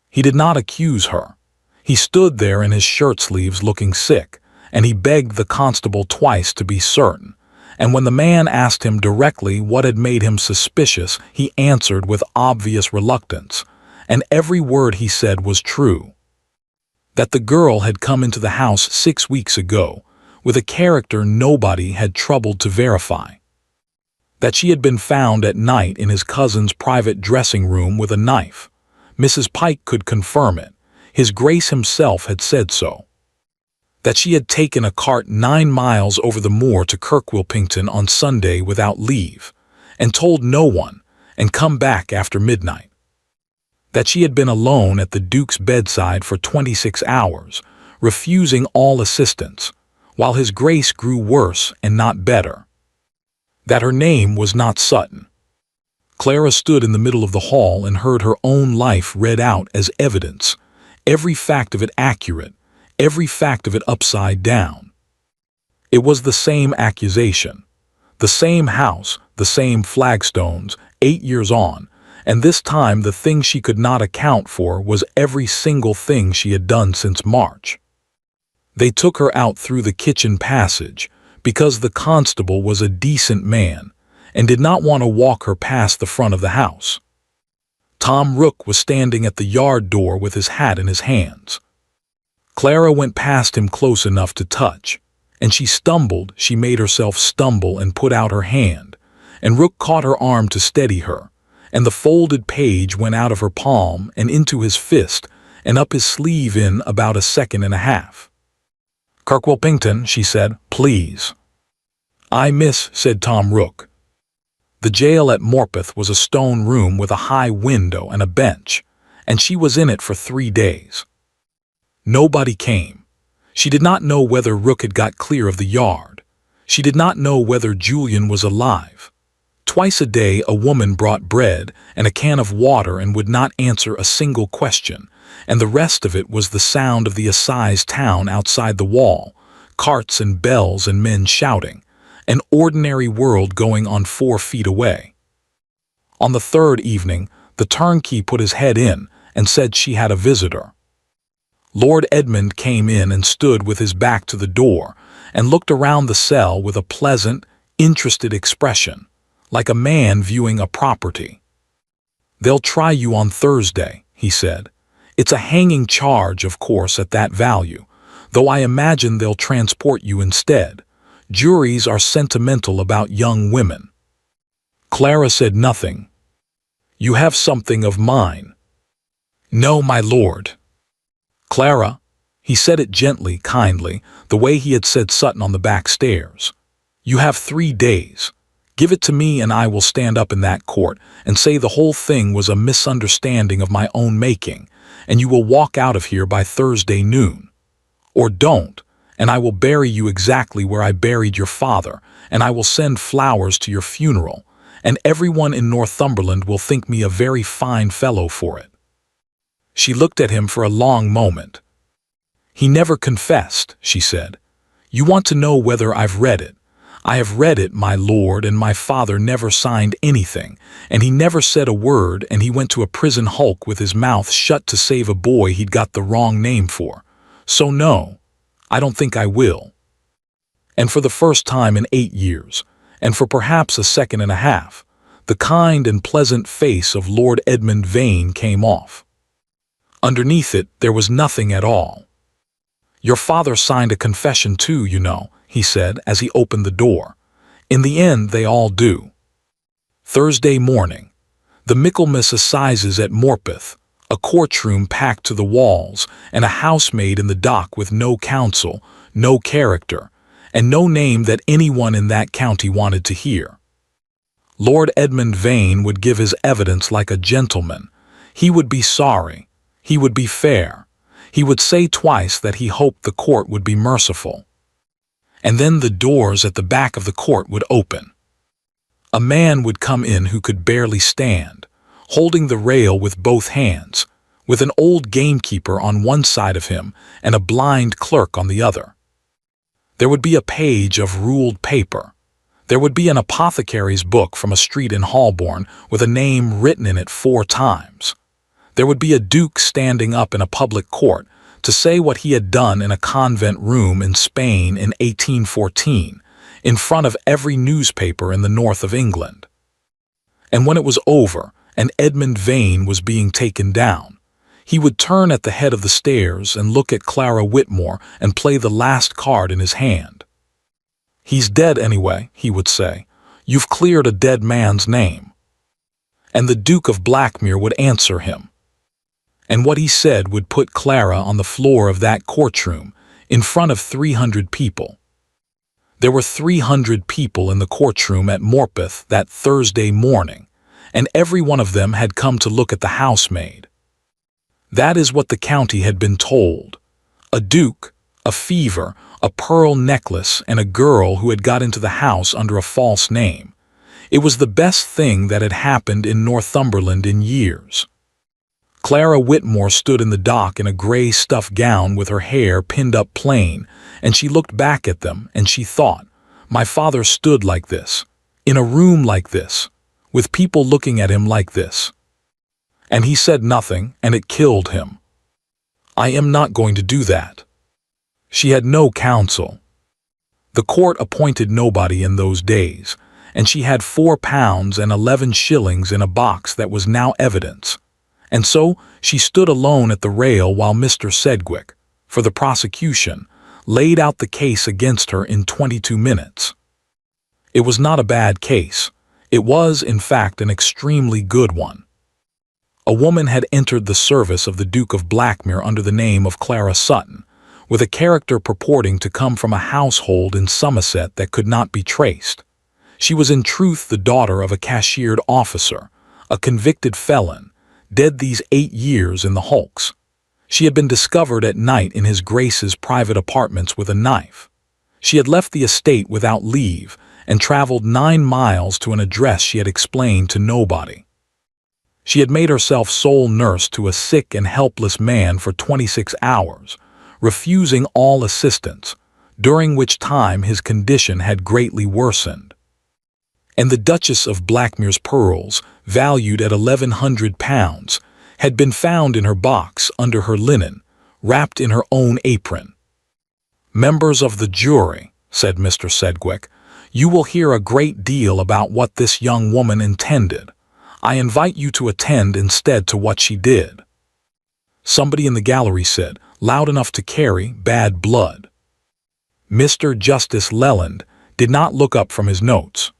He did not accuse her. He stood there in his shirt-sleeves looking sick, and he begged the constable twice to be certain, and when the man asked him directly what had made him suspicious, he answered with obvious reluctance, and every word he said was true. That the girl had come into the house 6 weeks ago, with a character nobody had troubled to verify. That she had been found at night in his cousin's private dressing room with a knife. Mrs. Pike could confirm it. His Grace himself had said so. That she had taken a cart 9 miles over the moor to Kirkwilpington on Sunday without leave, and told no one, and come back after midnight. That she had been alone at the Duke's bedside for 26 hours, refusing all assistance, while his Grace grew worse and not better. That her name was not Sutton. Clara stood in the middle of the hall and heard her own life read out as evidence, every fact of it accurate, every fact of it upside down. It was the same accusation, the same house, the same flagstones, 8 years on, and this time the thing she could not account for was every single thing she had done since March. They took her out through the kitchen passage, because the constable was a decent man and did not want to walk her past the front of the house. Tom Rook was standing at the yard door with his hat in his hands. Clara went past him close enough to touch, and she stumbled. She made herself stumble and put out her hand, and Rook caught her arm to steady her, and the folded page went out of her palm and into his fist and up his sleeve in about a second and a half. "Kirkwilpington," she said, "please." "Aye, miss," said Tom Rook. The jail at Morpeth was a stone room with a high window and a bench, and she was in it for 3 days. Nobody came. She did not know whether Rook had got clear of the yard. She did not know whether Julian was alive. Twice a day a woman brought bread and a can of water and would not answer a single question, and the rest of it was the sound of the assize town outside the wall, carts and bells and men shouting, an ordinary world going on 4 feet away. On the 3rd evening, the turnkey put his head in and said she had a visitor. Lord Edmund came in and stood with his back to the door and looked around the cell with a pleasant, interested expression, like a man viewing a property. "They'll try you on Thursday," he said. "It's a hanging charge, of course, at that value, though I imagine they'll transport you instead. Juries are sentimental about young women." Clara said nothing. "You have something of mine." "No, my lord." "Clara," he said it gently, kindly, the way he had said Sutton on the back stairs, "you have 3 days. Give it to me and I will stand up in that court and say the whole thing was a misunderstanding of my own making, and you will walk out of here by Thursday noon. Or don't, and I will bury you exactly where I buried your father, and I will send flowers to your funeral, and everyone in Northumberland will think me a very fine fellow for it." She looked at him for a long moment. "He never confessed," she said. "You want to know whether I've read it. I have read it, my lord, and my father never signed anything, and he never said a word, and he went to a prison hulk with his mouth shut to save a boy he'd got the wrong name for. So no, I don't think I will." And for the first time in 8 years, and for perhaps a second and a half, the kind and pleasant face of Lord Edmund Vane came off. Underneath it there was nothing at all. "Your father signed a confession too, you know," he said as he opened the door. "In the end they all do." Thursday morning, the Michaelmas Assizes at Morpeth, a courtroom packed to the walls, and a housemaid in the dock with no counsel, no character, and no name that anyone in that county wanted to hear. Lord Edmund Vane would give his evidence like a gentleman. He would be sorry. He would be fair. He would say twice that he hoped the court would be merciful. And then the doors at the back of the court would open. A man would come in who could barely stand, holding the rail with both hands, with an old gamekeeper on one side of him and a blind clerk on the other. There would be a page of ruled paper. There would be an apothecary's book from a street in Holborn with a name written in it 4 times. There would be a duke standing up in a public court to say what he had done in a convent room in Spain in 1814, in front of every newspaper in the north of England. And when it was over, and Edmund Vane was being taken down, he would turn at the head of the stairs and look at Clara Whitmore and play the last card in his hand. "He's dead anyway," he would say. "You've cleared a dead man's name." And the Duke of Blackmere would answer him. And what he said would put Clara on the floor of that courtroom in front of 300 people. There were 300 people in the courtroom at Morpeth that Thursday morning, and every one of them had come to look at the housemaid. That is what the county had been told. A duke, a fever, a pearl necklace, and a girl who had got into the house under a false name. It was the best thing that had happened in Northumberland in years. Clara Whitmore stood in the dock in a gray stuff gown with her hair pinned up plain, and she looked back at them and she thought, my father stood like this, in a room like this, with people looking at him like this. And he said nothing, and it killed him. I am not going to do that. She had no counsel. The court appointed nobody in those days, and she had £4 and 11 shillings in a box that was now evidence. And so she stood alone at the rail while Mr. Sedgwick, for the prosecution, laid out the case against her in 22 minutes. It was not a bad case. It was, in fact, an extremely good one. A woman had entered the service of the Duke of Blackmere under the name of Clara Sutton, with a character purporting to come from a household in Somerset that could not be traced. She was in truth the daughter of a cashiered officer, a convicted felon, dead these 8 years in the hulks. She had been discovered at night in his Grace's private apartments with a knife. She had left the estate without leave and traveled 9 miles to an address she had explained to nobody. She had made herself sole nurse to a sick and helpless man for 26 hours, refusing all assistance, during which time his condition had greatly worsened. And the Duchess of Blackmere's pearls, valued at £1,100, had been found in her box under her linen, wrapped in her own apron. "Members of the jury," said Mr. Sedgwick, "you will hear a great deal about what this young woman intended. I invite you to attend instead to what she did." Somebody in the gallery said, loud enough to carry bad blood. Mr. Justice Leland did not look up from his notes.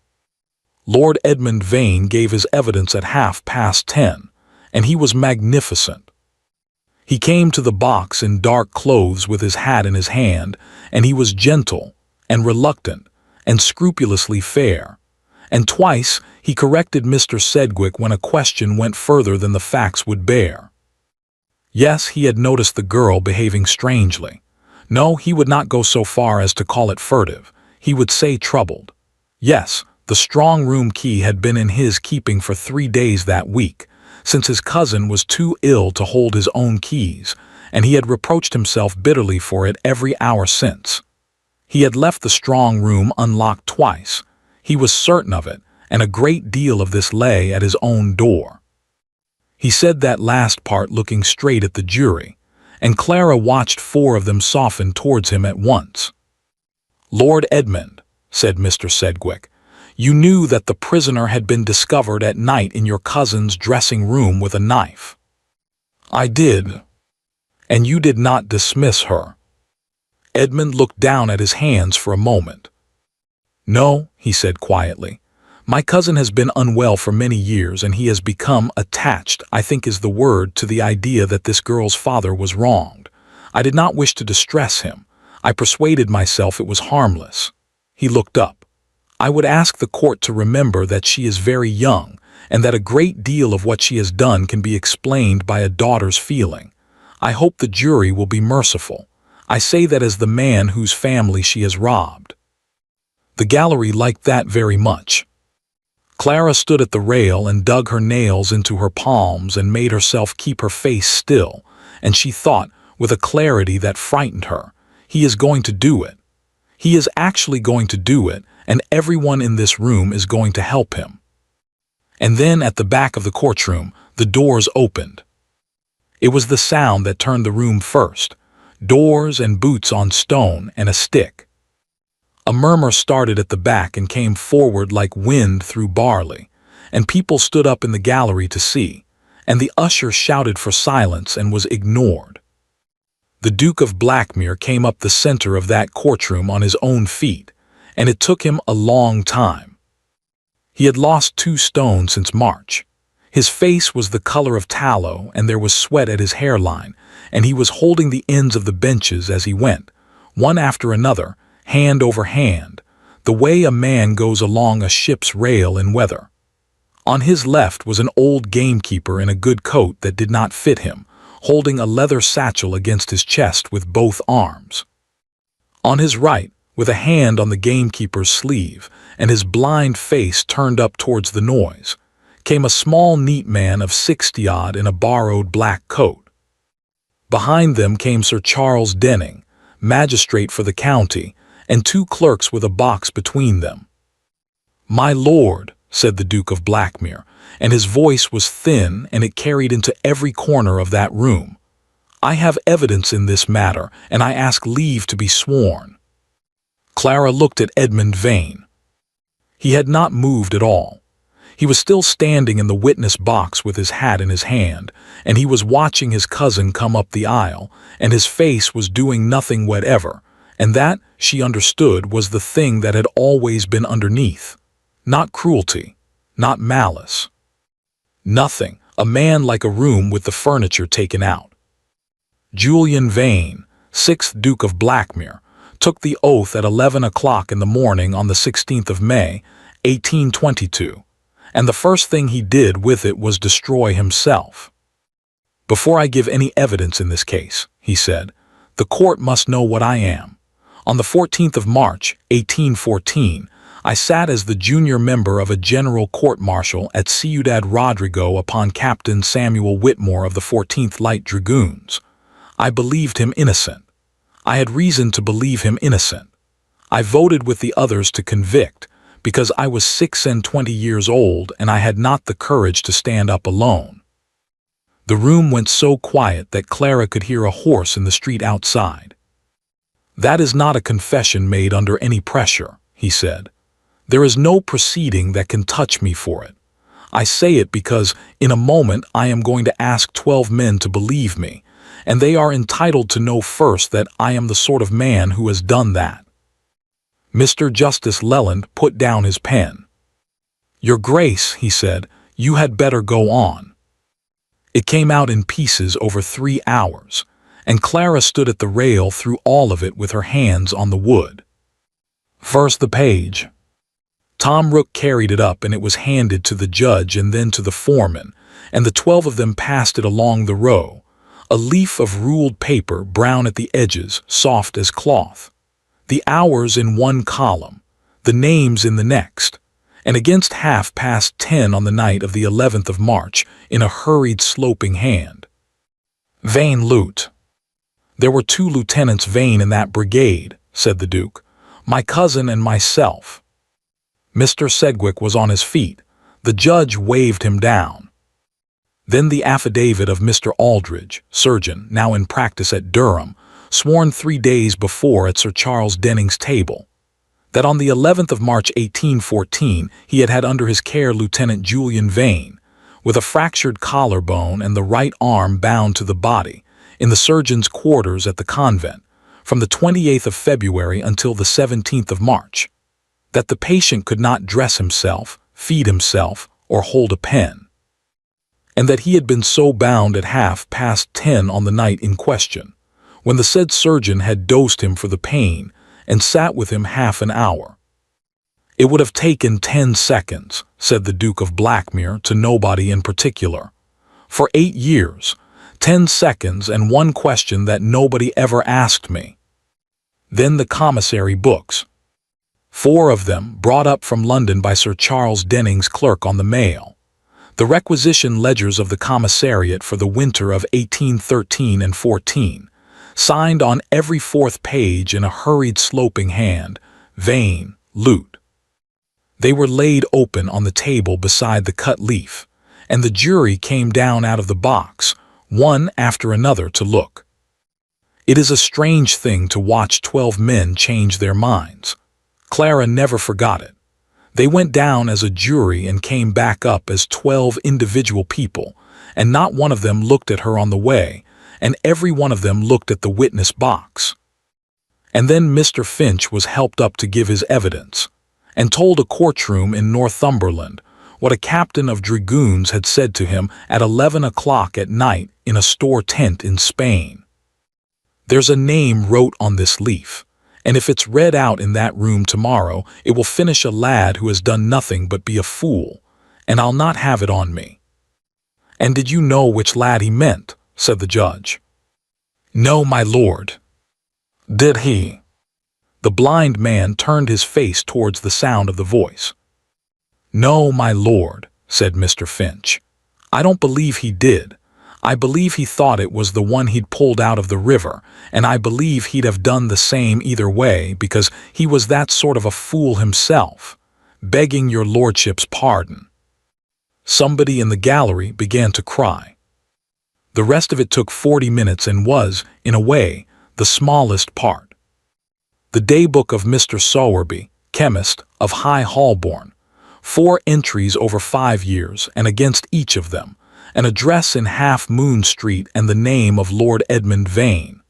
Lord Edmund Vane gave his evidence at 10:30, and he was magnificent. He came to the box in dark clothes with his hat in his hand, and he was gentle and reluctant and scrupulously fair. And twice he corrected Mr. Sedgwick when a question went further than the facts would bear. Yes, he had noticed the girl behaving strangely. No, he would not go so far as to call it furtive. He would say troubled. Yes, the strong-room key had been in his keeping for 3 days that week, since his cousin was too ill to hold his own keys, and he had reproached himself bitterly for it every hour since. He had left the strong room unlocked twice. He was certain of it, and a great deal of this lay at his own door. He said that last part looking straight at the jury, and Clara watched 4 of them soften towards him at once. "Lord Edmund," said Mr. Sedgwick, "you knew that the prisoner had been discovered at night in your cousin's dressing-room with a knife." "I did." "And you did not dismiss her?" Edmund looked down at his hands for a moment. "No," he said quietly. "My cousin has been unwell for many years, and he has become attached, I think is the word, to the idea that this girl's father was wronged. I did not wish to distress him. I persuaded myself it was harmless." He looked up. "I would ask the court to remember that she is very young, and that a great deal of what she has done can be explained by a daughter's feeling. I hope the jury will be merciful. I say that as the man whose family she has robbed." The gallery liked that very much. Clara stood at the rail and dug her nails into her palms and made herself keep her face still, and she thought, with a clarity that frightened her, "He is going to do it. He is actually going to do it, and everyone in this room is going to help him." And then at the back of the courtroom, the doors opened. It was the sound that turned the room first, doors and boots on stone and a stick. A murmur started at the back and came forward like wind through barley, and people stood up in the gallery to see, and the usher shouted for silence and was ignored. The Duke of Blackmere came up the center of that courtroom on his own feet, and it took him a long time. He had lost 2 stone since March. His face was the color of tallow, and there was sweat at his hairline, and he was holding the ends of the benches as he went, one after another, hand over hand, the way a man goes along a ship's rail in weather. On his left was an old gamekeeper in a good coat that did not fit him, holding a leather satchel against his chest with both arms. On his right, with a hand on the gamekeeper's sleeve and his blind face turned up towards the noise, came a small neat man of 60-odd in a borrowed black coat. Behind them came Sir Charles Denning, magistrate for the county, and 2 clerks with a box between them. "My lord," said the Duke of Blackmere, and his voice was thin and it carried into every corner of that room, "I have evidence in this matter, and I ask leave to be sworn." Clara looked at Edmund Vane. He had not moved at all. He was still standing in the witness box with his hat in his hand, and he was watching his cousin come up the aisle, and his face was doing nothing whatever, and that, she understood, was the thing that had always been underneath. Not cruelty, not malice. Nothing, a man like a room with the furniture taken out. Julian Vane, 6th Duke of Blackmere, took the oath at 11 o'clock in the morning on the 16th of May, 1822, and the first thing he did with it was destroy himself. "Before I give any evidence in this case," he said, "the court must know what I am. On the 14th of March, 1814, I sat as the junior member of a general court-martial at Ciudad Rodrigo upon Captain Samuel Whitmore of the 14th Light Dragoons. I believed him innocent. I had reason to believe him innocent. I voted with the others to convict, because I was 26 years old and I had not the courage to stand up alone." The room went so quiet that Clara could hear a horse in the street outside. "That is not a confession made under any pressure," he said. "There is no proceeding that can touch me for it. I say it because, in a moment, I am going to ask 12 men to believe me, and they are entitled to know first that I am the sort of man who has done that." Mr. Justice Leland put down his pen. "Your Grace," he said, "you had better go on." It came out in pieces over 3 hours, and Clara stood at the rail through all of it with her hands on the wood. First the page. Tom Rook carried it up and it was handed to the judge and then to the foreman, and the 12 of them passed it along the row, a leaf of ruled paper, brown at the edges, soft as cloth. The hours in one column, the names in the next, and against 10:30 on the night of the 11th of March, in a hurried sloping hand. "Vane Lute." "There were 2 Lieutenants Vane in that brigade," said the Duke, "my cousin and myself." Mr. Sedgwick was on his feet. The judge waved him down. Then the affidavit of Mr. Aldridge, surgeon, now in practice at Durham, sworn 3 days before at Sir Charles Denning's table, that on the 11th of March 1814 he had had under his care Lieutenant Julian Vane, with a fractured collarbone and the right arm bound to the body, in the surgeon's quarters at the convent, from the 28th of February until the 17th of March, that the patient could not dress himself, feed himself, or hold a pen, and that he had been so bound at 10:30 on the night in question, when the said surgeon had dosed him for the pain and sat with him half an hour. "It would have taken 10 seconds, said the Duke of Blackmere to nobody in particular. "For 8 years, 10 seconds and one question that nobody ever asked me. Then the commissary books. 4 of them, brought up from London by Sir Charles Denning's clerk on the mail. The requisition ledgers of the commissariat for the winter of 1813 and 14, signed on every 4th page in a hurried sloping hand, Vane Lute. They were laid open on the table beside the cut leaf, and the jury came down out of the box, one after another, to look. It is a strange thing to watch 12 men change their minds. Clara never forgot it. They went down as a jury and came back up as 12 individual people, and not one of them looked at her on the way, and every one of them looked at the witness box. And then Mr. Finch was helped up to give his evidence, and told a courtroom in Northumberland what a captain of dragoons had said to him at 11 o'clock at night in a store tent in Spain. There's a name wrote on this leaf, and if it's read out in that room tomorrow, it will finish a lad who has done nothing but be a fool, and I'll not have it on me." "And did you know which lad he meant?" said the judge. "No, my lord." "Did he?" The blind man turned his face towards the sound of the voice. "No, my lord," said Mr. Finch. "I don't believe he did. I believe he thought it was the one he'd pulled out of the river, and I believe he'd have done the same either way because he was that sort of a fool himself, begging your lordship's pardon." Somebody in the gallery began to cry. The rest of it took 40 minutes and was, in a way, the smallest part. The daybook of Mr. Sowerby, chemist, of High Holborn. 4 entries over 5 years, and against each of them, an address in Half Moon Street and the name of Lord Edmund Vane.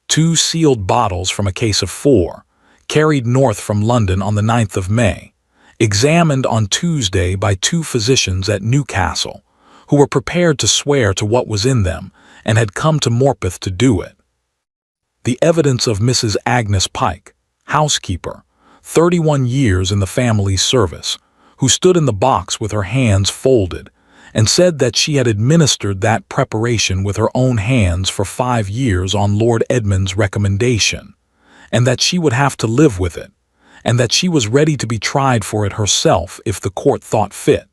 2 sealed bottles from a case of 4, carried north from London on the 9th of May, examined on Tuesday by 2 physicians at Newcastle, who were prepared to swear to what was in them, and had come to Morpeth to do it. The evidence of Mrs. Agnes Pike, housekeeper, 31 years in the family's service, who stood in the box with her hands folded, and said that she had administered that preparation with her own hands for 5 years on Lord Edmund's recommendation, and that she would have to live with it, and that she was ready to be tried for it herself if the court thought fit.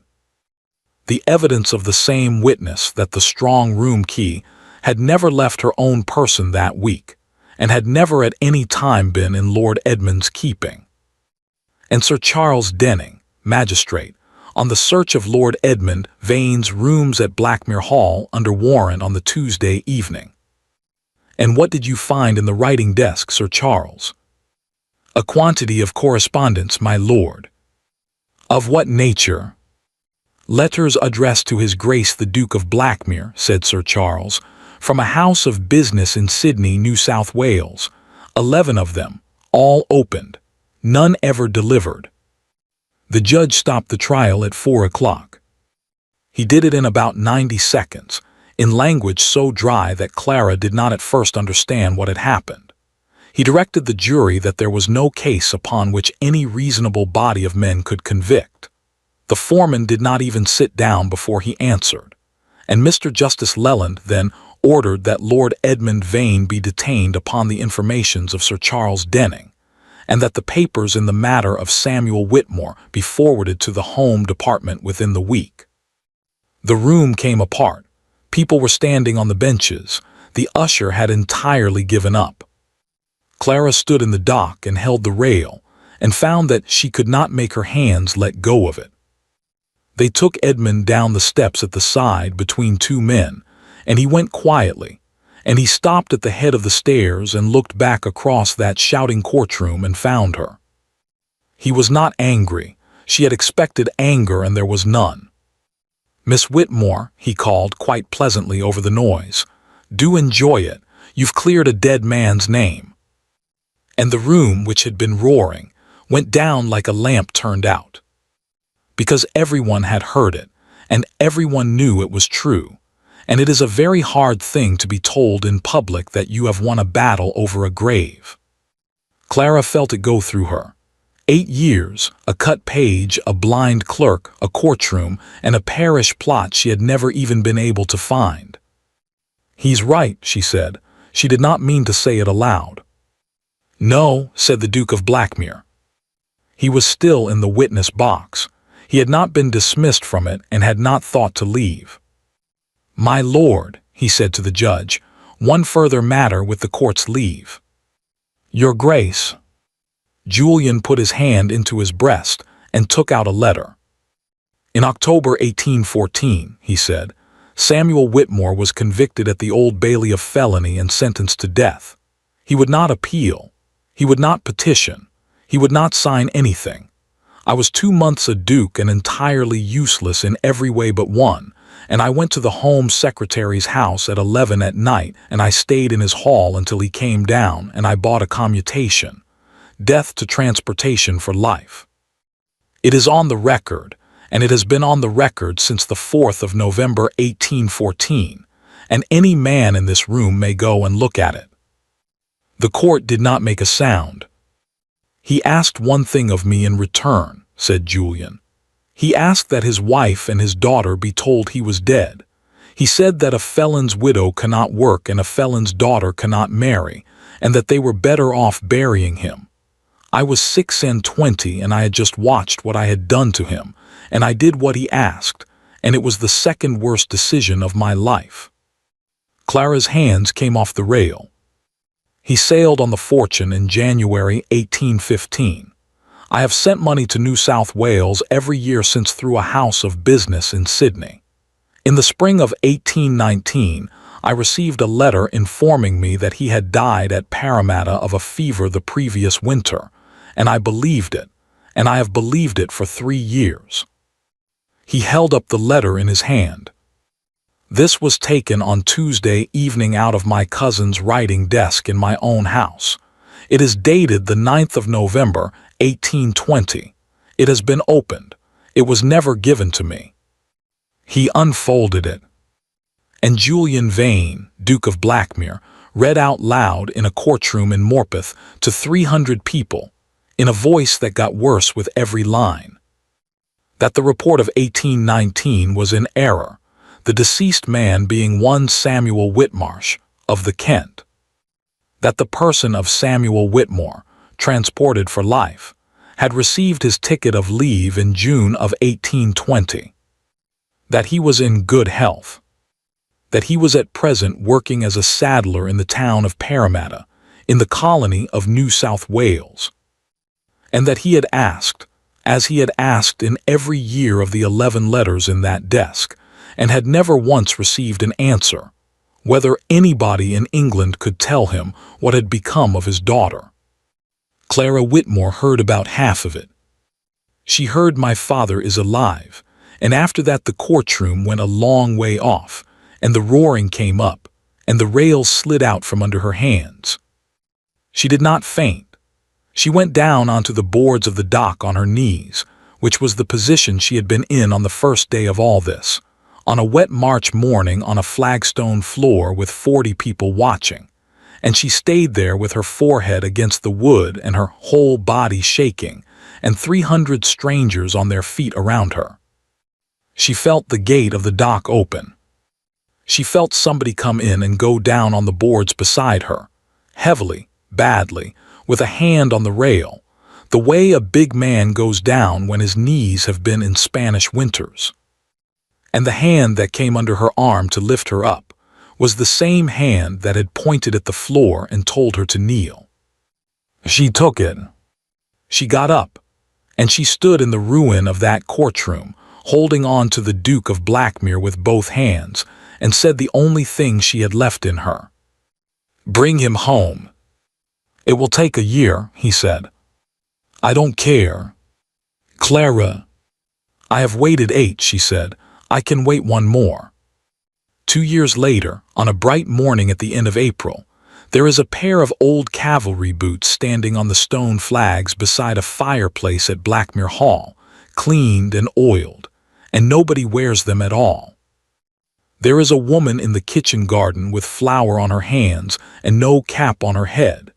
The evidence of the same witness that the strong room key had never left her own person that week, and had never at any time been in Lord Edmund's keeping. And Sir Charles Denning, magistrate, on the search of Lord Edmund Vane's rooms at Blackmere Hall under warrant on the Tuesday evening. And what did you find in the writing desk, Sir Charles? A quantity of correspondence, my lord. Of what nature? Letters addressed to His Grace the Duke of Blackmere, said Sir Charles, from a house of business in Sydney, New South Wales, 11 of them, all opened, none ever delivered. The judge stopped the trial at 4 o'clock. He did it in about 90 seconds, in language so dry that Clara did not at first understand what had happened. He directed the jury that there was no case upon which any reasonable body of men could convict. The foreman did not even sit down before he answered, and Mr. Justice Leland then ordered that Lord Edmund Vane be detained upon the informations of Sir Charles Denning, and that the papers in the matter of Samuel Whitmore be forwarded to the Home Department within the week. The room came apart. People were standing on the benches. The usher had entirely given up. Clara stood in the dock and held the rail, and found that she could not make her hands let go of it. They took Edmund down the steps at the side between 2 men, and he went quietly, and he stopped at the head of the stairs and looked back across that shouting courtroom and found her. He was not angry. She had expected anger, and there was none. Miss Whitmore, he called quite pleasantly over the noise, do enjoy it. You've cleared a dead man's name. And the room, which had been roaring, went down like a lamp turned out. Because everyone had heard it, and everyone knew it was true. And it is a very hard thing to be told in public that you have won a battle over a grave. Clara felt it go through her. 8 years, a cut page, a blind clerk, a courtroom, and a parish plot she had never even been able to find. He's right, she said. She did not mean to say it aloud. No, said the Duke of Blackmere. He was still in the witness box. He had not been dismissed from it and had not thought to leave. My lord, he said to the judge, one further matter with the court's leave. Your Grace. Julian put his hand into his breast and took out a letter. In October 1814, he said, Samuel Whitmore was convicted at the Old Bailey of felony and sentenced to death. He would not appeal. He would not petition. He would not sign anything. I was 2 months a duke and entirely useless in every way but one, and I went to the Home Secretary's house at 11 at night, and I stayed in his hall until he came down, and I bought a commutation. Death to transportation for life. It is on the record, and it has been on the record since the 4th of November 1814, and any man in this room may go and look at it. The court did not make a sound. He asked one thing of me in return, said Julian. He asked that his wife and his daughter be told he was dead. He said that a felon's widow cannot work and a felon's daughter cannot marry, and that they were better off burying him. I was 26 and I had just watched what I had done to him, and I did what he asked, and it was the second worst decision of my life. Clara's hands came off the rail. He sailed on the Fortune in January 1815. I have sent money to New South Wales every year since through a house of business in Sydney. In the spring of 1819, I received a letter informing me that he had died at Parramatta of a fever the previous winter, and I believed it, and I have believed it for 3 years. He held up the letter in his hand. This was taken on Tuesday evening out of my cousin's writing desk in my own house. It is dated the 9th of November, 1820. It has been opened. It was never given to me. He unfolded it. And Julian Vane, Duke of Blackmere, read out loud in a courtroom in Morpeth to 300 people, in a voice that got worse with every line, that the report of 1819 was in error, the deceased man being one Samuel Whitmarsh, of the Kent. That the person of Samuel Whitmore, transported for life, had received his ticket of leave in June of 1820. That he was in good health. That he was at present working as a saddler in the town of Parramatta, in the colony of New South Wales. And that he had asked, as he had asked in every year of the 11 letters in that desk, and had never once received an answer, whether anybody in England could tell him what had become of his daughter. Clara Whitmore heard about half of it. She heard my father is alive, and after that the courtroom went a long way off, and the roaring came up, and the rails slid out from under her hands. She did not faint. She went down onto the boards of the dock on her knees, which was the position she had been in on the first day of all this, on a wet March morning on a flagstone floor with 40 people watching, and she stayed there with her forehead against the wood and her whole body shaking, and 300 strangers on their feet around her. She felt the gate of the dock open. She felt somebody come in and go down on the boards beside her, heavily, badly, with a hand on the rail, the way a big man goes down when his knees have been in Spanish winters. And the hand that came under her arm to lift her up was the same hand that had pointed at the floor and told her to kneel. She took it. She got up, and she stood in the ruin of that courtroom, holding on to the Duke of Blackmere with both hands, and said the only thing she had left in her. "Bring him home." "It will take a year," he said. "I don't care." "Clara." "I have waited 8, she said. "I can wait 1 more." 2 years later, on a bright morning at the end of April, there is a pair of old cavalry boots standing on the stone flags beside a fireplace at Blackmere Hall, cleaned and oiled, and nobody wears them at all. There is a woman in the kitchen garden with flour on her hands and no cap on her head,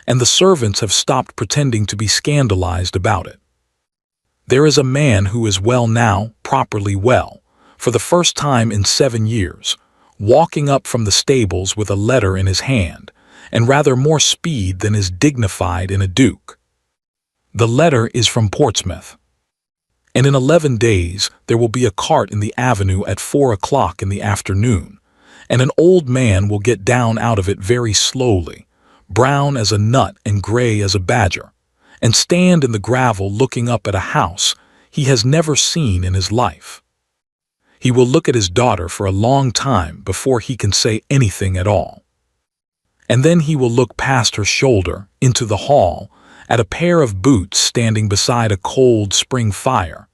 and the servants have stopped pretending to be scandalized about it. There is a man who is well now, properly well, for the first time in 7 years, walking up from the stables with a letter in his hand, and rather more speed than is dignified in a duke. The letter is from Portsmouth. And in 11 days there will be a cart in the avenue at 4 o'clock in the afternoon, and an old man will get down out of it very slowly, brown as a nut and gray as a badger, and stand in the gravel looking up at a house he has never seen in his life. He will look at his daughter for a long time before he can say anything at all. And then he will look past her shoulder into the hall at a pair of boots standing beside a cold spring fire,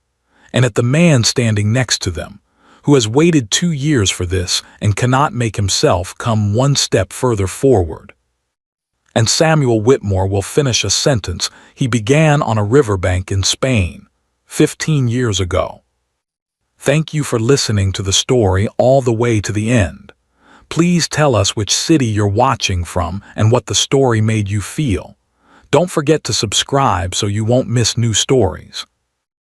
and at the man standing next to them, who has waited 2 years for this and cannot make himself come 1 step further forward. And Samuel Whitmore will finish a sentence he began on a riverbank in Spain 15 years ago. Thank you for listening to the story all the way to the end. Please tell us which city you're watching from and what the story made you feel. Don't forget to subscribe so you won't miss new stories.